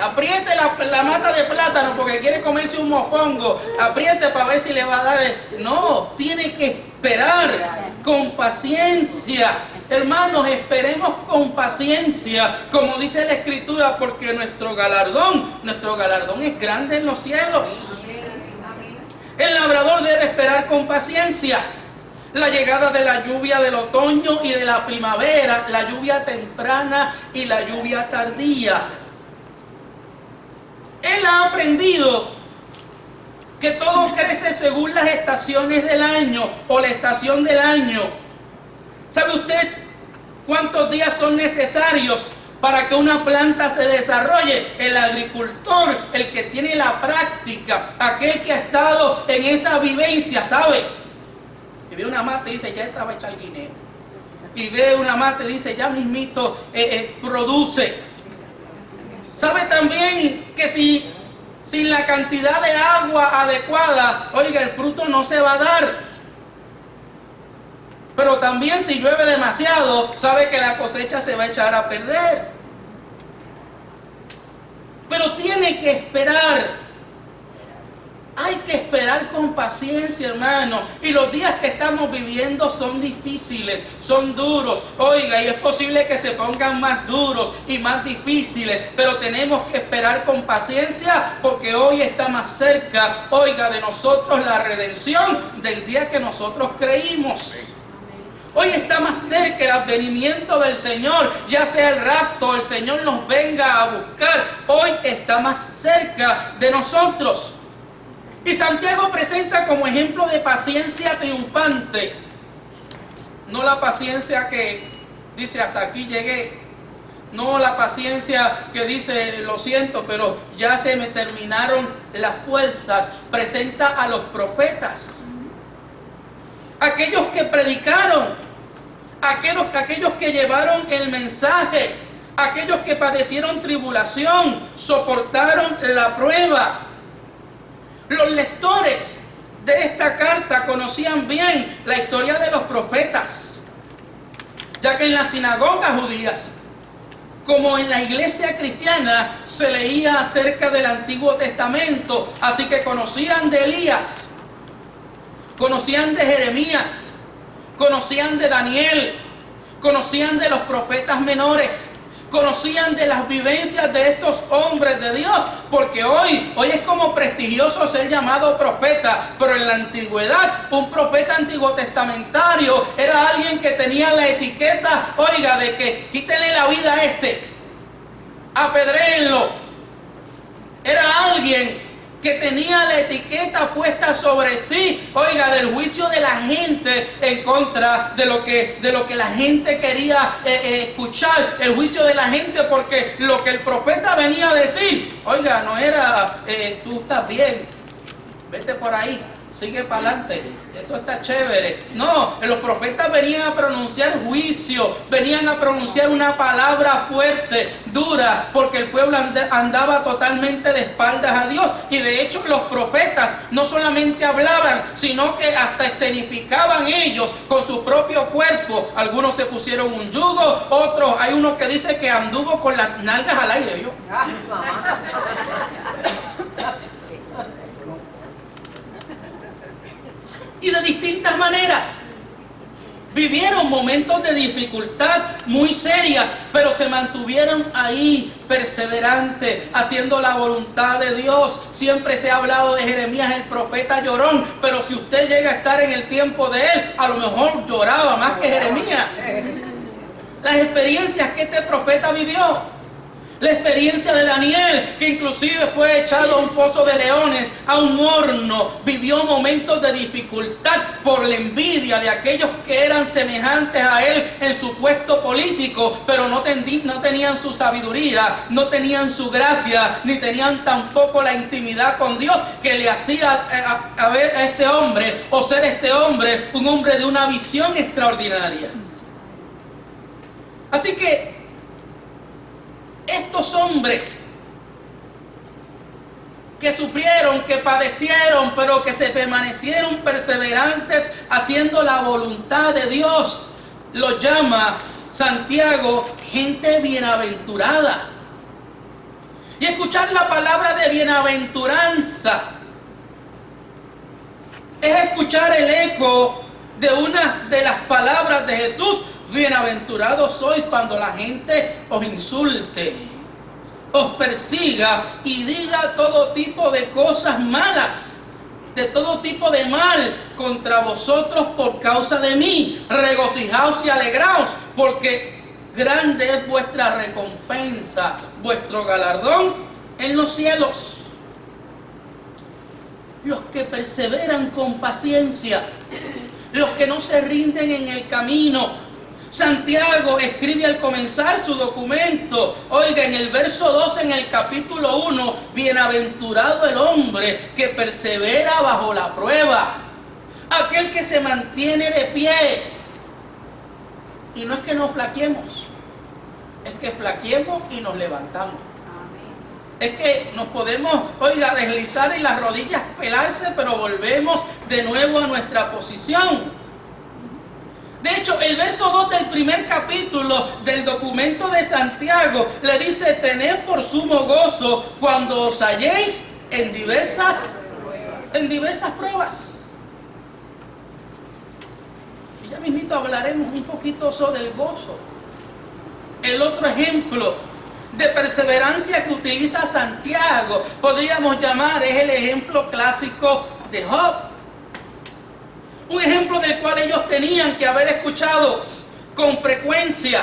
la mata de plátano porque quiere comerse un mofongo. Apriete para ver si le va a dar No, tiene que esperar con paciencia. Hermanos, esperemos con paciencia, como dice la Escritura, porque nuestro galardón es grande en los cielos. El labrador debe esperar con paciencia la llegada de la lluvia del otoño y de la primavera, la lluvia temprana y la lluvia tardía. Él ha aprendido que todo crece según las estaciones del año o la estación del año. ¿Sabe usted cuántos días son necesarios para que una planta se desarrolle? El agricultor, el que tiene la práctica, aquel que ha estado en esa vivencia, ¿sabe? Y ve una mata y dice, ya esa va a echar guineo. Y ve una mata y dice, ya mismito produce. ¿Sabe también que sin la cantidad de agua adecuada, oiga, el fruto no se va a dar? Pero también si llueve demasiado, sabe que la cosecha se va a echar a perder. Pero tiene que esperar. Hay que esperar con paciencia, hermano. Y los días que estamos viviendo son difíciles, son duros. Oiga, y es posible que se pongan más duros y más difíciles. Pero tenemos que esperar con paciencia porque hoy está más cerca, oiga, de nosotros la redención del día que nosotros creímos. Hoy está más cerca el advenimiento del Señor, ya sea el rapto, el Señor nos venga a buscar. Hoy está más cerca de nosotros. Y Santiago presenta como ejemplo de paciencia triunfante. No la paciencia que dice hasta aquí llegué. No la paciencia que dice lo siento, pero ya se me terminaron las fuerzas. Presenta a los profetas. Aquellos que predicaron, aquellos que llevaron el mensaje, aquellos que padecieron tribulación, soportaron la prueba. Los lectores de esta carta conocían bien la historia de los profetas, ya que en las sinagogas judías, como en la iglesia cristiana, se leía acerca del Antiguo Testamento, así que conocían de Elías, conocían de Jeremías, conocían de Daniel, conocían de los profetas menores, conocían de las vivencias de estos hombres de Dios, porque hoy es como prestigioso ser llamado profeta, pero en la antigüedad un profeta antiguo testamentario era alguien que tenía la etiqueta, oiga, de que quítenle la vida a apedréenlo. Era alguien que tenía la etiqueta puesta sobre sí, oiga, del juicio de la gente en contra de lo que la gente quería escuchar, el juicio de la gente, porque lo que el profeta venía a decir, oiga, no era tú estás bien, vete por ahí, sigue para adelante, eso está chévere. No, los profetas venían a pronunciar juicio, venían a pronunciar una palabra fuerte, dura, porque el pueblo andaba totalmente de espaldas a Dios. Y de hecho los profetas no solamente hablaban, sino que hasta escenificaban ellos con su propio cuerpo. Algunos se pusieron un yugo, otros, hay uno que dice que anduvo con las nalgas al aire. de distintas maneras. Vivieron momentos de dificultad muy serias, pero se mantuvieron ahí, perseverantes, haciendo la voluntad de Dios. Siempre se ha hablado de Jeremías, el profeta llorón, pero si usted llega a estar en el tiempo de él, a lo mejor lloraba más que Jeremías. Las experiencias que este profeta vivió. La experiencia de Daniel, que inclusive fue echado a un pozo de leones, a un horno, vivió momentos de dificultad por la envidia de aquellos que eran semejantes a él en su puesto político, pero no tenían su sabiduría, no tenían su gracia, ni tenían tampoco la intimidad con Dios que le hacía a ver a este hombre, o ser este hombre, un hombre de una visión extraordinaria. Así que estos hombres que sufrieron, que padecieron, pero que se permanecieron perseverantes haciendo la voluntad de Dios, los llama Santiago gente bienaventurada. Y escuchar la palabra de bienaventuranza es escuchar el eco de unas de las palabras de Jesús. Bienaventurados sois cuando la gente os insulte, os persiga y diga todo tipo de cosas malas, de todo tipo de mal contra vosotros por causa de mí. Regocijaos y alegraos, porque grande es vuestra recompensa, vuestro galardón en los cielos. Los que perseveran con paciencia, los que no se rinden en el camino. Santiago escribe al comenzar su documento, oiga, en el verso 2 en el capítulo 1, bienaventurado el hombre que persevera bajo la prueba, aquel que se mantiene de pie. Y no es que nos flaqueemos, es que flaqueemos y nos levantamos. Es que nos podemos, oiga, deslizar en las rodillas, pelarse, pero volvemos de nuevo a nuestra posición. De hecho, el verso 2 del primer capítulo del documento de Santiago le dice: tened por sumo gozo cuando os halléis en diversas pruebas. Y ya mismito hablaremos un poquito sobre el gozo. El otro ejemplo de perseverancia que utiliza Santiago, podríamos llamar, es el ejemplo clásico de Job. Un ejemplo del cual ellos tenían que haber escuchado con frecuencia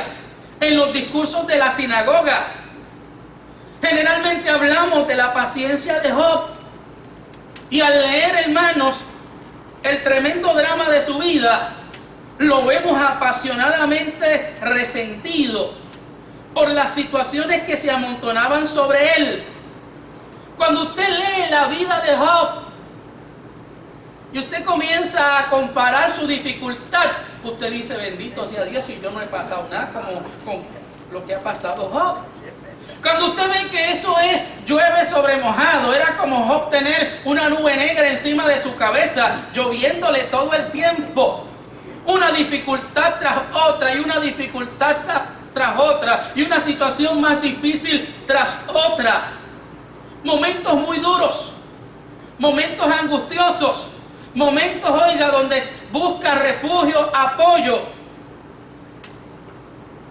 en los discursos de la sinagoga. Generalmente hablamos de la paciencia de Job. Y al leer, hermanos, el tremendo drama de su vida, lo vemos apasionadamente resentido por las situaciones que se amontonaban sobre él. Cuando usted lee la vida de Job, y usted comienza a comparar su dificultad, usted dice: bendito sea Dios, y yo no he pasado nada como con lo que ha pasado Job. Cuando usted ve que eso es llueve sobre mojado, era como Job tener una nube negra encima de su cabeza, lloviéndole todo el tiempo. Una dificultad tras otra, y una dificultad tras otra, y una situación más difícil tras otra. Momentos muy duros, momentos angustiosos, momentos, oiga, donde busca refugio, apoyo.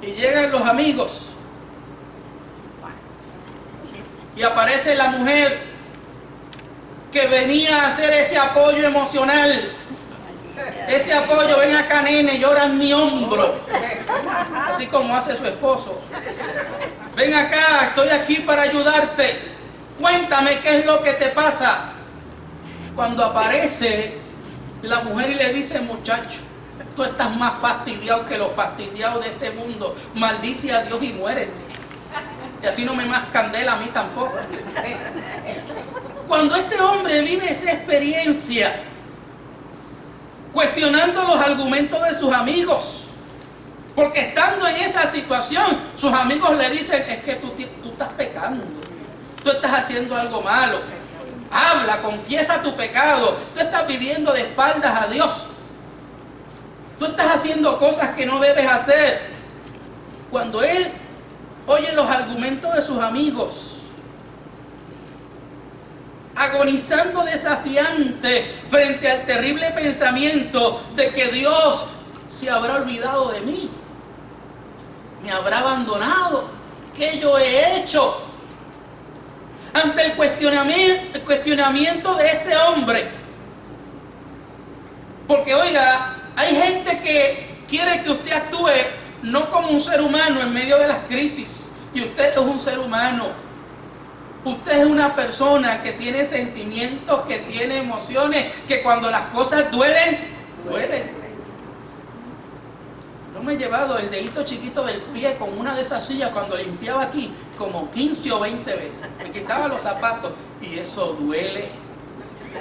Y llegan los amigos. Y aparece la mujer que venía a hacer ese apoyo emocional. Ese apoyo: ven acá, nene, llora en mi hombro. Así como hace su esposo. Ven acá, estoy aquí para ayudarte. Cuéntame qué es lo que te pasa. Cuando aparece la mujer y le dice: muchacho, tú estás más fastidiado que los fastidiados de este mundo. Maldice a Dios y muérete. Y así no me más candela a mí tampoco. Cuando este hombre vive esa experiencia, cuestionando los argumentos de sus amigos, porque estando en esa situación, sus amigos le dicen: es que tú estás pecando, tú estás haciendo algo malo. Habla, confiesa tu pecado. Tú estás viviendo de espaldas a Dios. Tú estás haciendo cosas que no debes hacer. Cuando él oye los argumentos de sus amigos, agonizando desafiante frente al terrible pensamiento de que Dios se habrá olvidado de mí, me habrá abandonado. ¿Qué yo he hecho? Ante el cuestionamiento de este hombre. Porque oiga, hay gente que quiere que usted actúe no como un ser humano en medio de las crisis. Y usted es un ser humano. Usted es una persona que tiene sentimientos, que tiene emociones, que cuando las cosas duelen, duelen. Yo me he llevado el dedito chiquito del pie con una de esas sillas cuando limpiaba aquí como 15 o 20 veces. Me quitaba los zapatos y eso duele.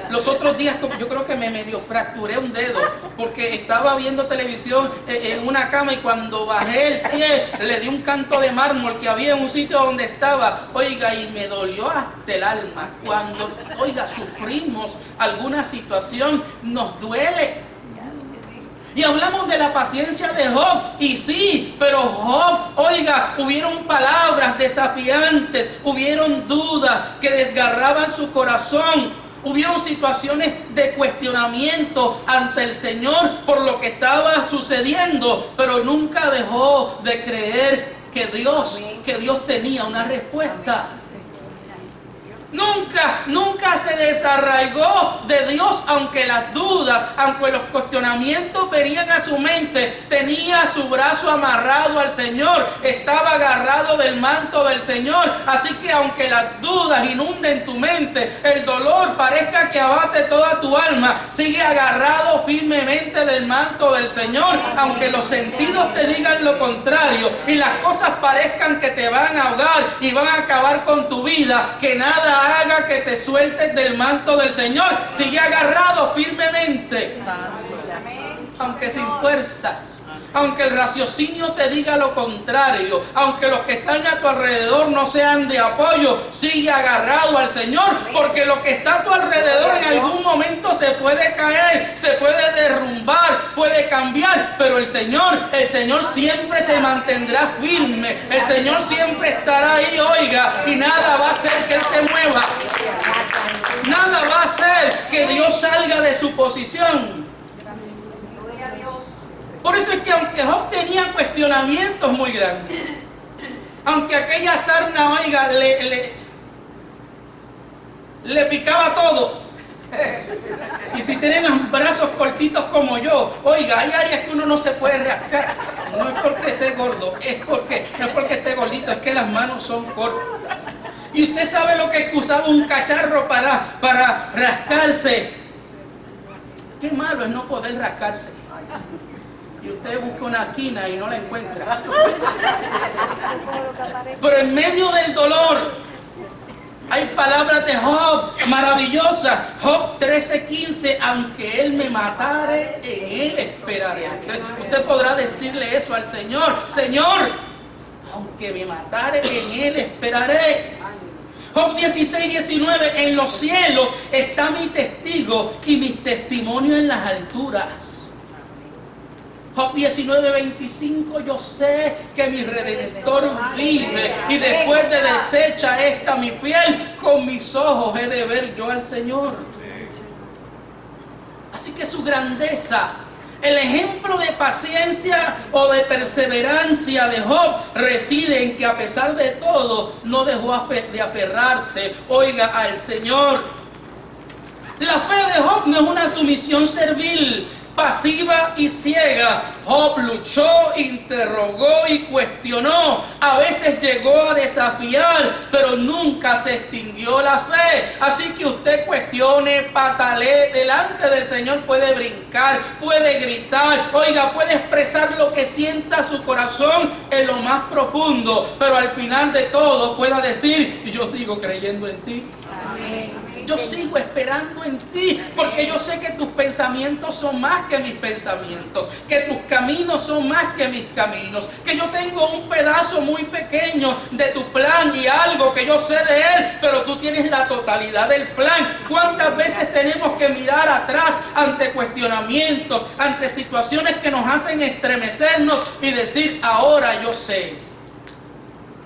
Los otros días yo creo que me medio fracturé un dedo porque estaba viendo televisión en una cama y cuando bajé el pie le di un canto de mármol que había en un sitio donde estaba, oiga, y me dolió hasta el alma. Cuando, oiga, sufrimos alguna situación, nos duele. Y hablamos de la paciencia de Job, y sí, pero Job, oiga, hubieron palabras desafiantes, hubieron dudas que desgarraban su corazón, hubieron situaciones de cuestionamiento ante el Señor por lo que estaba sucediendo, pero nunca dejó de creer que Dios tenía una respuesta. Nunca se desarraigó de Dios, aunque las dudas, aunque los cuestionamientos venían a su mente. Tenía su brazo amarrado al Señor, estaba agarrado del manto del Señor. Así que aunque las dudas inunden tu mente, el dolor parezca que abate toda tu alma, sigue agarrado firmemente del manto del Señor. Aunque los sentidos te digan lo contrario y las cosas parezcan que te van a ahogar y van a acabar con tu vida, que nada haga que te sueltes del manto del Señor. Sigue agarrado firmemente, aunque sin fuerzas, aunque el raciocinio te diga lo contrario, aunque los que están a tu alrededor no sean de apoyo, sigue agarrado al Señor, porque lo que está a tu alrededor en algún momento se puede caer, se puede derrumbar, puede cambiar, pero el Señor siempre se mantendrá firme, el Señor siempre estará ahí, oiga, y nada va a hacer que Él se mueva, nada va a hacer que Dios salga de su posición. Por eso es que aunque Job tenía cuestionamientos muy grandes, aunque aquella sarna, oiga, le picaba todo, y si tienen los brazos cortitos como yo, oiga, hay áreas que uno no se puede rascar, no es porque esté gordo, no es porque esté gordito, es que las manos son cortas. Y usted sabe lo que es que usaba un cacharro para rascarse. Qué malo es no poder rascarse. Y usted busca una esquina y no la encuentra. Pero en medio del dolor hay palabras de Job maravillosas. Job 13:15, aunque Él me matare, en Él esperaré. Usted podrá decirle eso al Señor. Señor, aunque me matare, en Él esperaré. Job 16:19, en los cielos está mi testigo y mi testimonio en las alturas. Job 19:25, yo sé que mi Redentor vive y después de deshecha esta mi piel, con mis ojos he de ver yo al Señor. Así que su grandeza, el ejemplo de paciencia o de perseverancia de Job reside en que a pesar de todo no dejó de aferrarse, oiga, al Señor. La fe de Job no es una sumisión servil, pasiva y ciega. Job luchó, interrogó y cuestionó. A veces llegó a desafiar, pero nunca se extinguió la fe. Así que usted cuestione, patalee, delante del Señor puede brincar, puede gritar, oiga, puede expresar lo que sienta su corazón en lo más profundo, pero al final de todo pueda decir, yo sigo creyendo en ti. Amén. Yo sigo esperando en ti, porque yo sé que tus pensamientos son más que mis pensamientos, que tus caminos son más que mis caminos, que yo tengo un pedazo muy pequeño de tu plan y algo que yo sé de él, pero tú tienes la totalidad del plan. ¿Cuántas veces tenemos que mirar atrás ante cuestionamientos, ante situaciones que nos hacen estremecernos y decir, ahora yo sé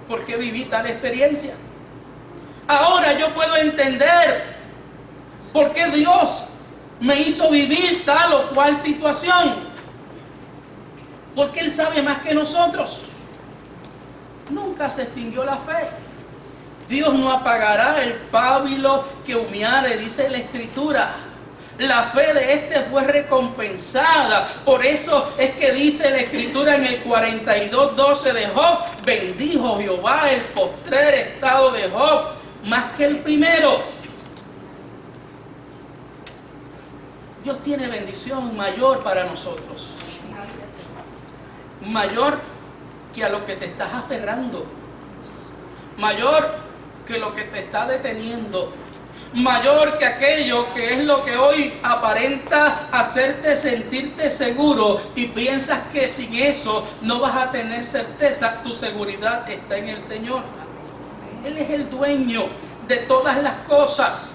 por qué viví tal experiencia? Ahora yo puedo entender ¿Por qué Dios me hizo vivir tal o cual situación? Porque Él sabe más que nosotros. Nunca se extinguió la fe. Dios no apagará el pábilo que humeare, dice la Escritura. La fe de este fue recompensada. Por eso es que dice la Escritura en el 42:12 de Job: bendijo Jehová el postrer estado de Job más que el primero. Dios tiene bendición mayor para nosotros. Mayor que a lo que te estás aferrando. Mayor que lo que te está deteniendo. Mayor que aquello que es lo que hoy aparenta hacerte sentirte seguro y piensas que sin eso no vas a tener certeza. Tu seguridad está en el Señor. Él es el dueño de todas las cosas.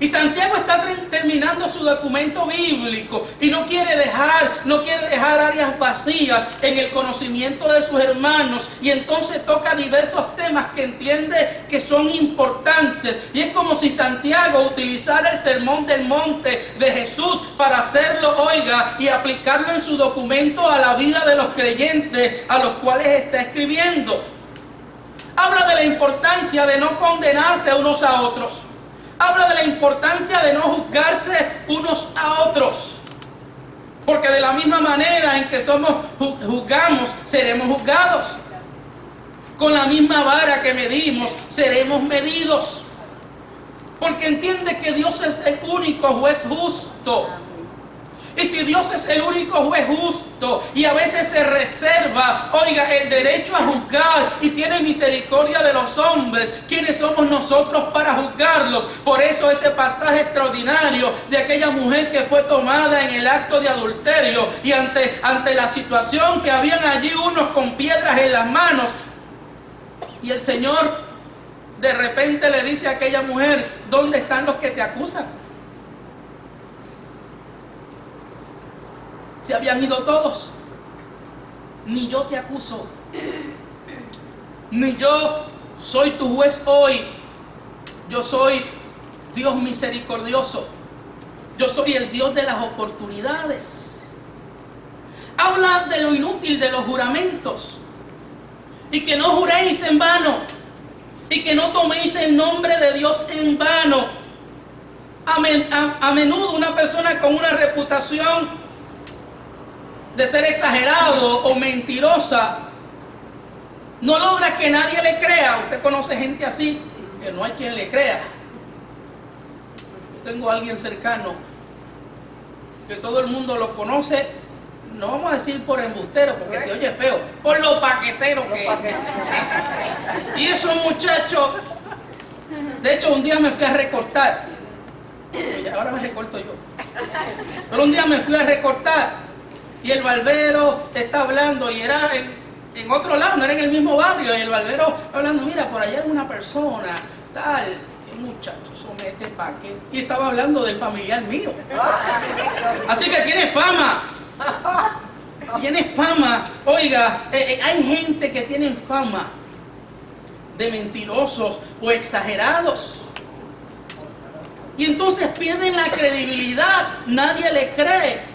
Y Santiago está terminando su documento bíblico y no quiere dejar áreas vacías en el conocimiento de sus hermanos, y entonces toca diversos temas que entiende que son importantes, y es como si Santiago utilizara el sermón del monte de Jesús para hacerlo, oiga, y aplicarlo en su documento a la vida de los creyentes a los cuales está escribiendo. Habla de la importancia de no condenarse unos a otros. Habla de la importancia de no juzgarse unos a otros. Porque de la misma manera en que juzgamos, seremos juzgados. Con la misma vara que medimos, seremos medidos. Porque entiende que Dios es el único juez justo. Y si Dios es el único juez justo y a veces se reserva, oiga, el derecho a juzgar y tiene misericordia de los hombres, ¿quiénes somos nosotros para juzgarlos? Por eso ese pasaje extraordinario de aquella mujer que fue tomada en el acto de adulterio y ante la situación que habían allí unos con piedras en las manos, y el Señor de repente le dice a aquella mujer: ¿dónde están los que te acusan? Se habían ido todos. Ni yo te acuso, ni yo soy tu juez hoy. Yo soy Dios misericordioso. Yo soy el Dios de las oportunidades. Habla de lo inútil de los juramentos, y que no juréis en vano, y que no toméis el nombre de Dios en vano. A menudo una persona con una reputación de ser exagerado o mentirosa no logra que nadie le crea. Usted conoce gente así, que no hay quien le crea. Yo tengo a alguien cercano que todo el mundo lo conoce, no vamos a decir por embustero porque se oye feo, por lo paquetero que es. Y esos muchachos, de hecho un día me fui a recortar, ahora me recorto yo, pero un día me fui a recortar y el barbero está hablando, y era en otro lado, no era en el mismo barrio, y el barbero hablando: mira, por allá hay una persona, tal, que muchacho somete paque, y estaba hablando del familiar mío. Así que tiene fama. Tiene fama, oiga, hay gente que tiene fama de mentirosos o exagerados. Y entonces pierden la credibilidad, nadie le cree.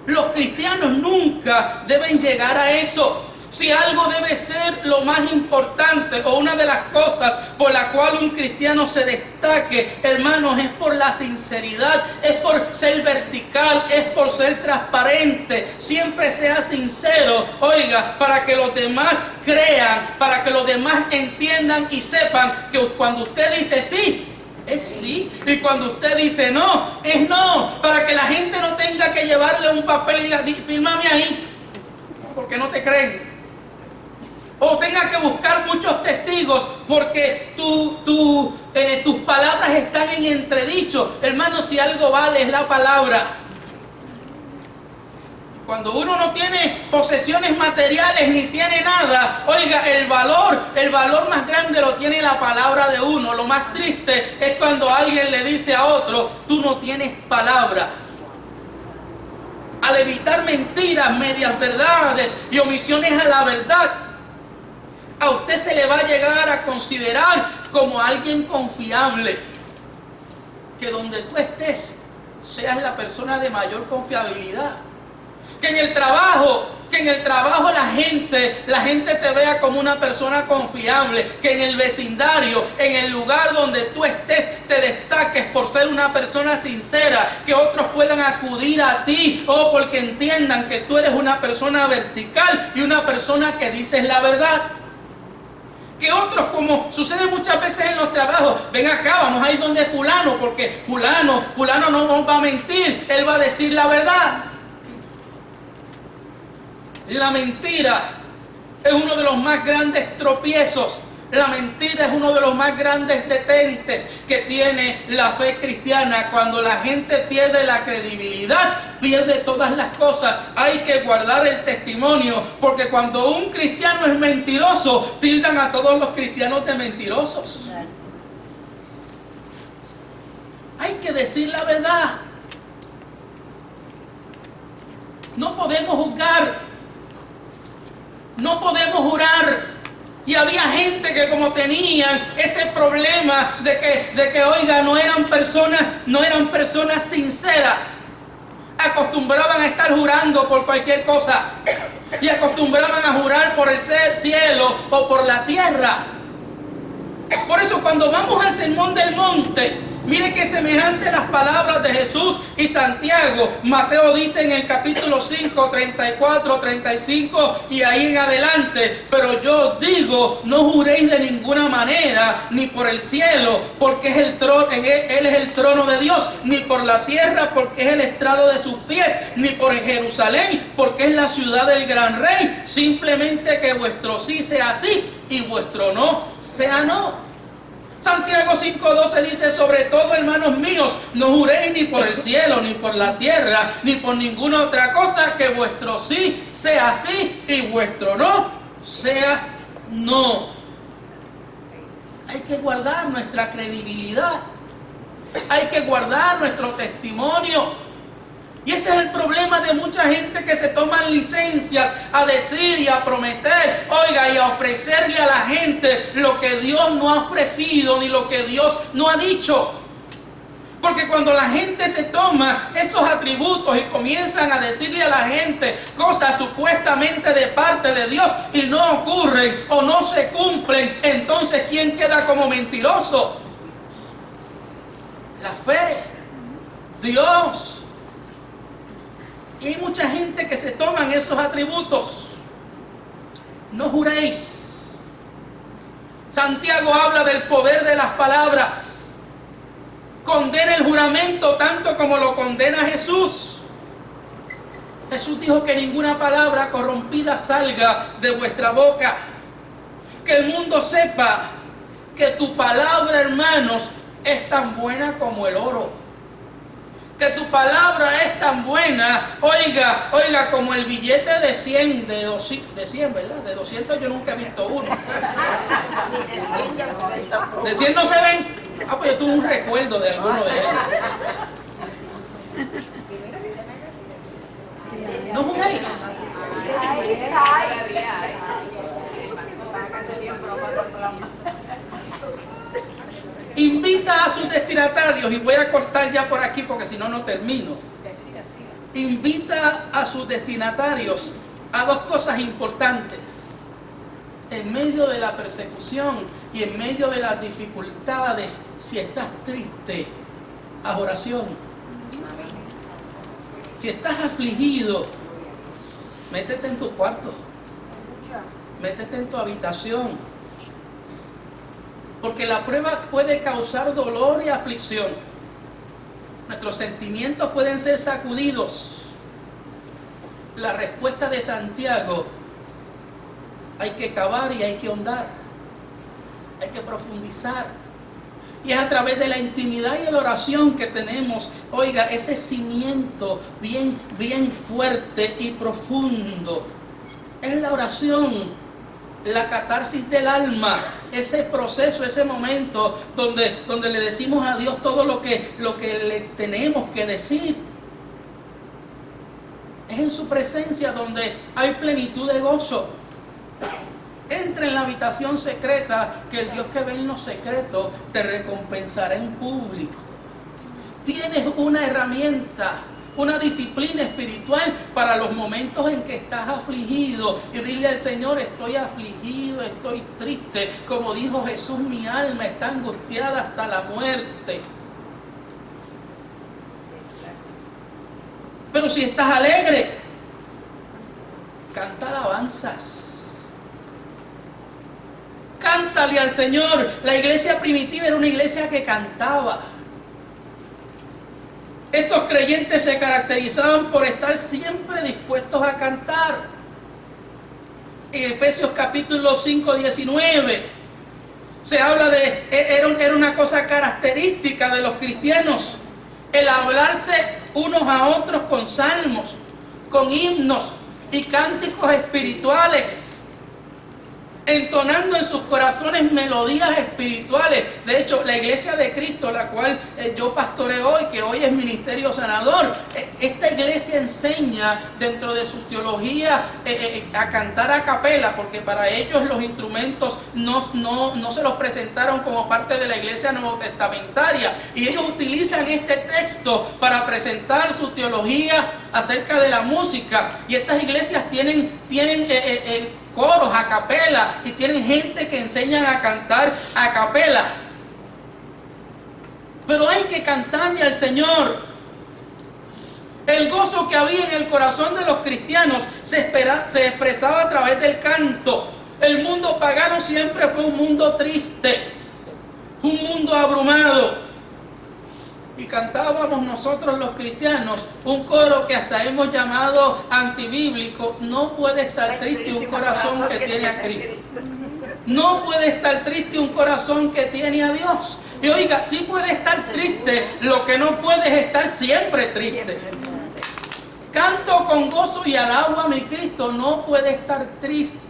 Los cristianos nunca deben llegar a eso. Si algo debe ser lo más importante, o una de las cosas por la cual un cristiano se destaque, hermanos, es por la sinceridad, es por ser vertical, es por ser transparente. Siempre sea sincero, oiga, para que los demás crean, para que los demás entiendan y sepan que cuando usted dice sí, es sí, y cuando usted dice no, es no, para que la gente no tenga que llevarle un papel y diga: fírmame ahí, porque no te creen. O tenga que buscar muchos testigos porque tus palabras están en entredicho. Hermano, si algo vale es la palabra. Cuando uno no tiene posesiones materiales ni tiene nada, oiga, el valor más grande lo tiene la palabra de uno. Lo más triste es cuando alguien le dice a otro: tú no tienes palabra. Al evitar mentiras, medias verdades y omisiones a la verdad, a usted se le va a llegar a considerar como alguien confiable. que donde tú estés seas la persona de mayor confiabilidad. Que en el trabajo la gente te vea como una persona confiable. Que en el vecindario, en el lugar donde tú estés, te destaques por ser una persona sincera. Que otros puedan acudir a ti, o porque entiendan que tú eres una persona vertical y una persona que dices la verdad. Que otros, como sucede muchas veces en los trabajos, ven acá, vamos a ir donde fulano, porque fulano no nos va a mentir, él va a decir la verdad. La mentira es uno de los más grandes tropiezos. La mentira es uno de los más grandes detentes que tiene la fe cristiana. Cuando la gente pierde la credibilidad, pierde todas las cosas. Hay que guardar el testimonio, porque cuando un cristiano es mentiroso, tildan a todos los cristianos de mentirosos. Hay que decir la verdad. No podemos juzgar. No podemos jurar. Y había gente que, como tenían ese problema de que oiga, no eran personas sinceras. Acostumbraban a estar jurando por cualquier cosa. Y acostumbraban a jurar por el cielo o por la tierra. Por eso, cuando vamos al Sermón del Monte, mire que semejante las palabras de Jesús y Santiago. Mateo dice en el capítulo 5, 34, 35 y ahí en adelante: pero yo digo, no juréis de ninguna manera, ni por el cielo, porque es el trono, Él es el trono de Dios, ni por la tierra, porque es el estrado de sus pies, ni por Jerusalén, porque es la ciudad del gran rey. Simplemente que vuestro sí sea sí y vuestro no sea no. Santiago 5:12 dice: sobre todo, hermanos míos, no juréis ni por el cielo, ni por la tierra, ni por ninguna otra cosa, que vuestro sí sea sí y vuestro no sea no. Hay que guardar nuestra credibilidad. Hay que guardar nuestro testimonio. Y ese es el problema de mucha gente que se toman licencias a decir y a prometer, oiga, y a ofrecerle a la gente lo que Dios no ha ofrecido ni lo que Dios no ha dicho. Porque cuando la gente se toma esos atributos y comienzan a decirle a la gente cosas supuestamente de parte de Dios y no ocurren o no se cumplen, entonces ¿quién queda como mentiroso? La fe, Dios. Y hay mucha gente que se toman esos atributos. No juréis. Santiago habla del poder de las palabras. Condena el juramento tanto como lo condena Jesús. Jesús dijo que ninguna palabra corrompida salga de vuestra boca. Que el mundo sepa que tu palabra, hermanos, es tan buena como el oro. Que tu palabra es tan buena, oiga, como el billete de 100, de 100, ¿verdad? De 200 yo nunca he visto uno. ¿De 100 no se ven? Ah, pues yo tuve un recuerdo de alguno de ellos. ¿No juguéis? Invita a sus destinatarios, y voy a cortar ya por aquí porque si no, no termino. Invita a sus destinatarios a dos cosas importantes. En medio de la persecución y en medio de las dificultades, si estás triste, haz oración. Si estás afligido, métete en tu cuarto. Métete en tu habitación. Porque la prueba puede causar dolor y aflicción. Nuestros sentimientos pueden ser sacudidos. La respuesta de Santiago: hay que cavar y hay que ahondar. Hay que profundizar. Y es a través de la intimidad y la oración que tenemos, oiga, ese cimiento bien fuerte y profundo. Es la oración, la catarsis del alma, ese proceso, ese momento donde le decimos a Dios todo lo que le tenemos que decir. Es en su presencia donde hay plenitud de gozo. Entra en la habitación secreta, que el Dios que ve en lo secreto te recompensará en público. tienes una herramienta, una disciplina espiritual para los momentos en que estás afligido, y dile al Señor: estoy afligido, estoy triste, como dijo Jesús, mi alma está angustiada hasta la muerte. Pero si estás alegre, canta alabanzas. Cántale al Señor. La iglesia primitiva era una iglesia que cantaba. Estos creyentes se caracterizaban por estar siempre dispuestos a cantar. En Efesios capítulo 5, 19, se habla de, era una cosa característica de los cristianos, el hablarse unos a otros con salmos, con himnos y cánticos espirituales, entonando en sus corazones melodías espirituales. De hecho, la iglesia de Cristo, la cual yo pastoreo hoy, que hoy es Ministerio Sanador, esta iglesia enseña dentro de su teología a cantar a capela, porque para ellos los instrumentos no se los presentaron como parte de la iglesia neotestamentaria, y ellos utilizan este texto para presentar su teología acerca de la música. Y estas iglesias tienen coros a capela, y tienen gente que enseñan a cantar a capela. Pero hay que cantarle al Señor. El gozo que había en el corazón de los cristianos se expresaba a través del canto. El mundo pagano siempre fue un mundo triste, un mundo abrumado. Y cantábamos nosotros los cristianos un coro que hasta hemos llamado antibíblico: no puede estar triste un corazón que tiene a Cristo. No puede estar triste un corazón que tiene a Dios. Y oiga, sí puede estar triste, lo que no puede es estar siempre triste. Canto con gozo y alabo a mi Cristo, no puede estar triste.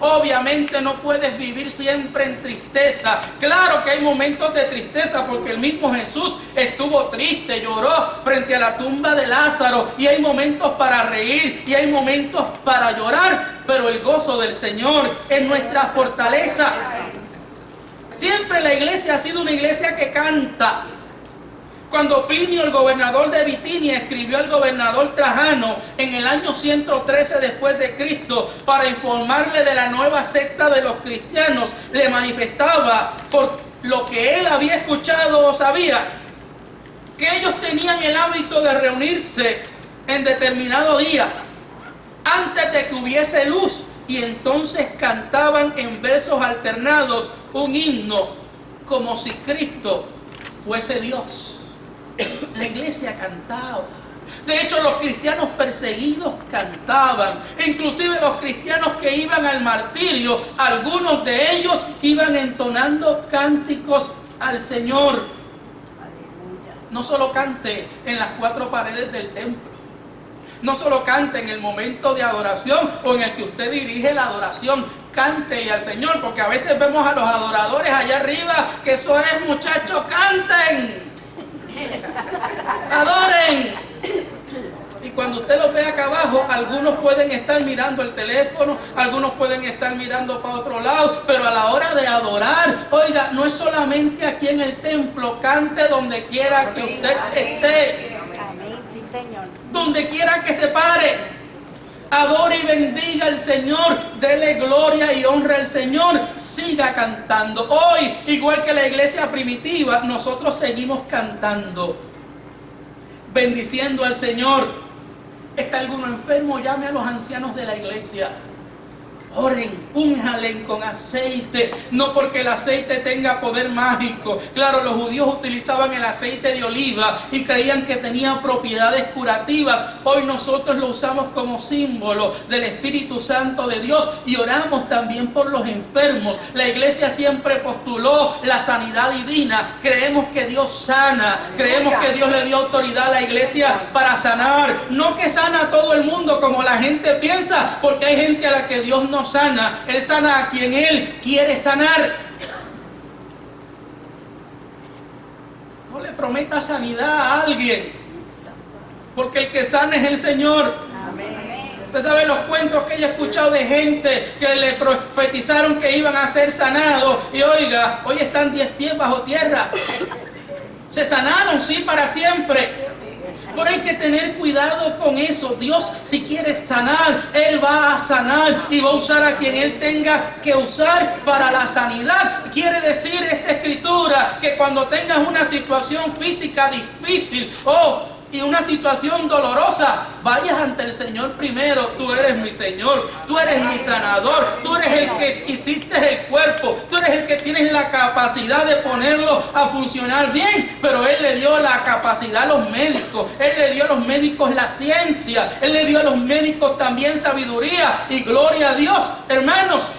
Obviamente no puedes vivir siempre en tristeza. Claro que hay momentos de tristeza, porque el mismo Jesús estuvo triste, lloró frente a la tumba de Lázaro, y hay momentos para reír y hay momentos para llorar, pero el gozo del Señor es nuestra fortaleza. Siempre la iglesia ha sido una iglesia que canta. Cuando Plinio, el gobernador de Bitinia, escribió al gobernador Trajano en el año 113 después de Cristo para informarle de la nueva secta de los cristianos, le manifestaba, por lo que él había escuchado o sabía, que ellos tenían el hábito de reunirse en determinado día, antes de que hubiese luz, y entonces cantaban en versos alternados un himno, como si Cristo fuese Dios. La iglesia cantaba. De hecho, los cristianos perseguidos cantaban. Inclusive los cristianos que iban al martirio, algunos de ellos iban entonando cánticos al Señor. No solo cante en las cuatro paredes del templo, no solo cante en el momento de adoración o en el que usted dirige la adoración. Cántele al Señor, porque a veces vemos a los adoradores allá arriba, que eso es: muchachos, canten, adoren. Y cuando usted los ve acá abajo, algunos pueden estar mirando el teléfono, algunos pueden estar mirando para otro lado, pero a la hora de adorar, oiga, no es solamente aquí en el templo, cante donde quiera que usted esté. Amén, sí, Señor. Donde quiera que se pare, adore y bendiga al Señor, dele gloria y honra al Señor, siga cantando. Hoy, igual que la iglesia primitiva, nosotros seguimos cantando, bendiciendo al Señor. ¿Está alguno enfermo? Llame a los ancianos de la iglesia. Oren, únjalen con aceite, no porque el aceite tenga poder mágico. Claro, los judíos utilizaban el aceite de oliva y creían que tenía propiedades curativas. Hoy nosotros lo usamos como símbolo del Espíritu Santo de Dios, y oramos también por los enfermos. La iglesia siempre postuló la sanidad divina. Creemos que Dios sana, creemos que Dios le dio autoridad a la iglesia para sanar. No que sana a todo el mundo como la gente piensa, porque hay gente a la que Dios no sana. Él sana a quien Él quiere sanar. No le prometa sanidad a alguien, porque el que sana es el Señor. Amén. Usted sabe los cuentos que yo he escuchado de gente que le profetizaron que iban a ser sanados, y oiga, hoy están 10 pies bajo tierra. Se sanaron, sí, para siempre. Pero hay que tener cuidado con eso. Dios, si quiere sanar, Él va a sanar y va a usar a quien Él tenga que usar para la sanidad. Quiere decir esta escritura que cuando tengas una situación física difícil y una situación dolorosa, vayas ante el Señor primero. Tú eres mi Señor, tú eres mi sanador, tú eres el que hiciste el cuerpo, tú eres el que tienes la capacidad de ponerlo a funcionar bien. Pero Él le dio la capacidad a los médicos, Él le dio a los médicos la ciencia, Él le dio a los médicos también sabiduría, y gloria a Dios, hermanos.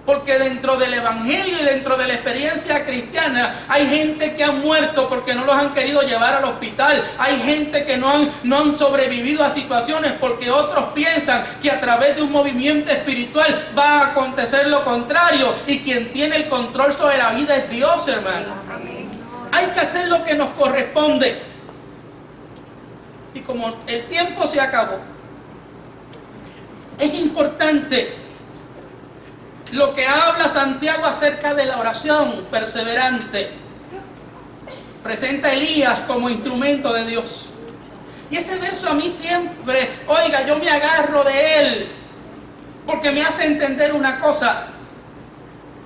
Porque dentro del evangelio y dentro de la experiencia cristiana hay gente que ha muerto porque no los han querido llevar al hospital. Hay gente que no han sobrevivido a situaciones porque otros piensan que a través de un movimiento espiritual va a acontecer lo contrario. Y quien tiene el control sobre la vida es Dios, hermano. Hay que hacer lo que nos corresponde. Y como el tiempo se acabó, es importante lo que habla Santiago acerca de la oración perseverante. Presenta a Elías como instrumento de Dios. Y ese verso a mí siempre, oiga, yo me agarro de él, porque me hace entender una cosa.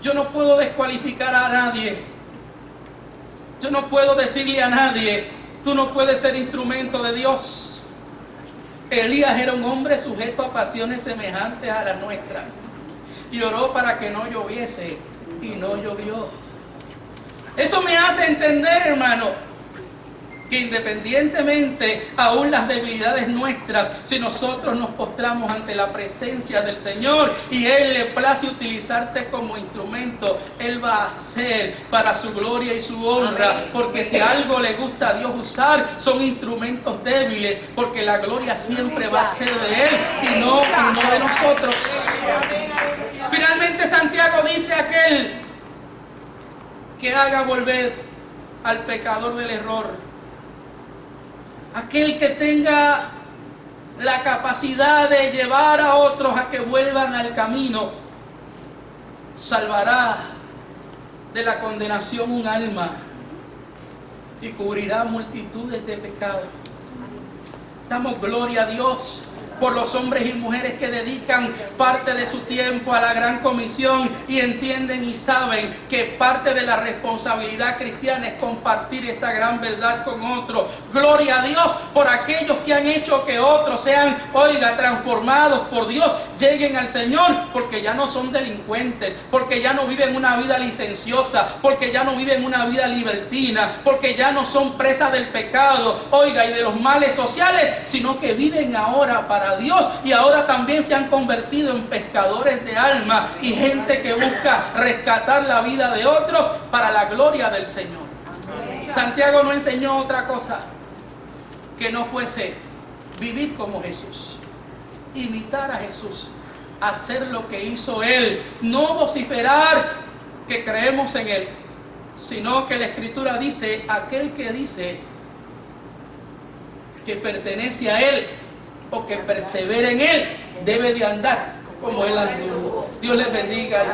Yo no puedo descualificar a nadie. Yo no puedo decirle a nadie, tú no puedes ser instrumento de Dios. Elías era un hombre sujeto a pasiones semejantes a las nuestras. Y oró para que no lloviese, y no llovió. Eso me hace entender, hermano, que independientemente aún las debilidades nuestras, si nosotros nos postramos ante la presencia del Señor y Él le place utilizarte como instrumento, Él va a hacer para su gloria y su honra. Porque si algo le gusta a Dios usar, son instrumentos débiles, porque la gloria siempre va a ser de Él y no de nosotros. Finalmente Santiago dice: aquel que haga volver al pecador del error, aquel que tenga la capacidad de llevar a otros a que vuelvan al camino, salvará de la condenación un alma y cubrirá multitudes de pecados. Damos gloria a Dios por los hombres y mujeres que dedican parte de su tiempo a la gran comisión y entienden y saben que parte de la responsabilidad cristiana es compartir esta gran verdad con otros. Gloria a Dios por aquellos que han hecho que otros sean, oiga, transformados por Dios, lleguen al Señor, porque ya no son delincuentes, porque ya no viven una vida licenciosa, porque ya no viven una vida libertina, porque ya no son presas del pecado, oiga, y de los males sociales, sino que viven ahora para Dios, y ahora también se han convertido en pescadores de alma y gente que busca rescatar la vida de otros para la gloria del Señor. Santiago no enseñó otra cosa que no fuese vivir como Jesús, imitar a Jesús, hacer lo que hizo Él, no vociferar que creemos en Él, sino que la Escritura dice: aquel que dice que pertenece a Él o que persevera en Él, debe de andar como Él anduvo. Dios les bendiga.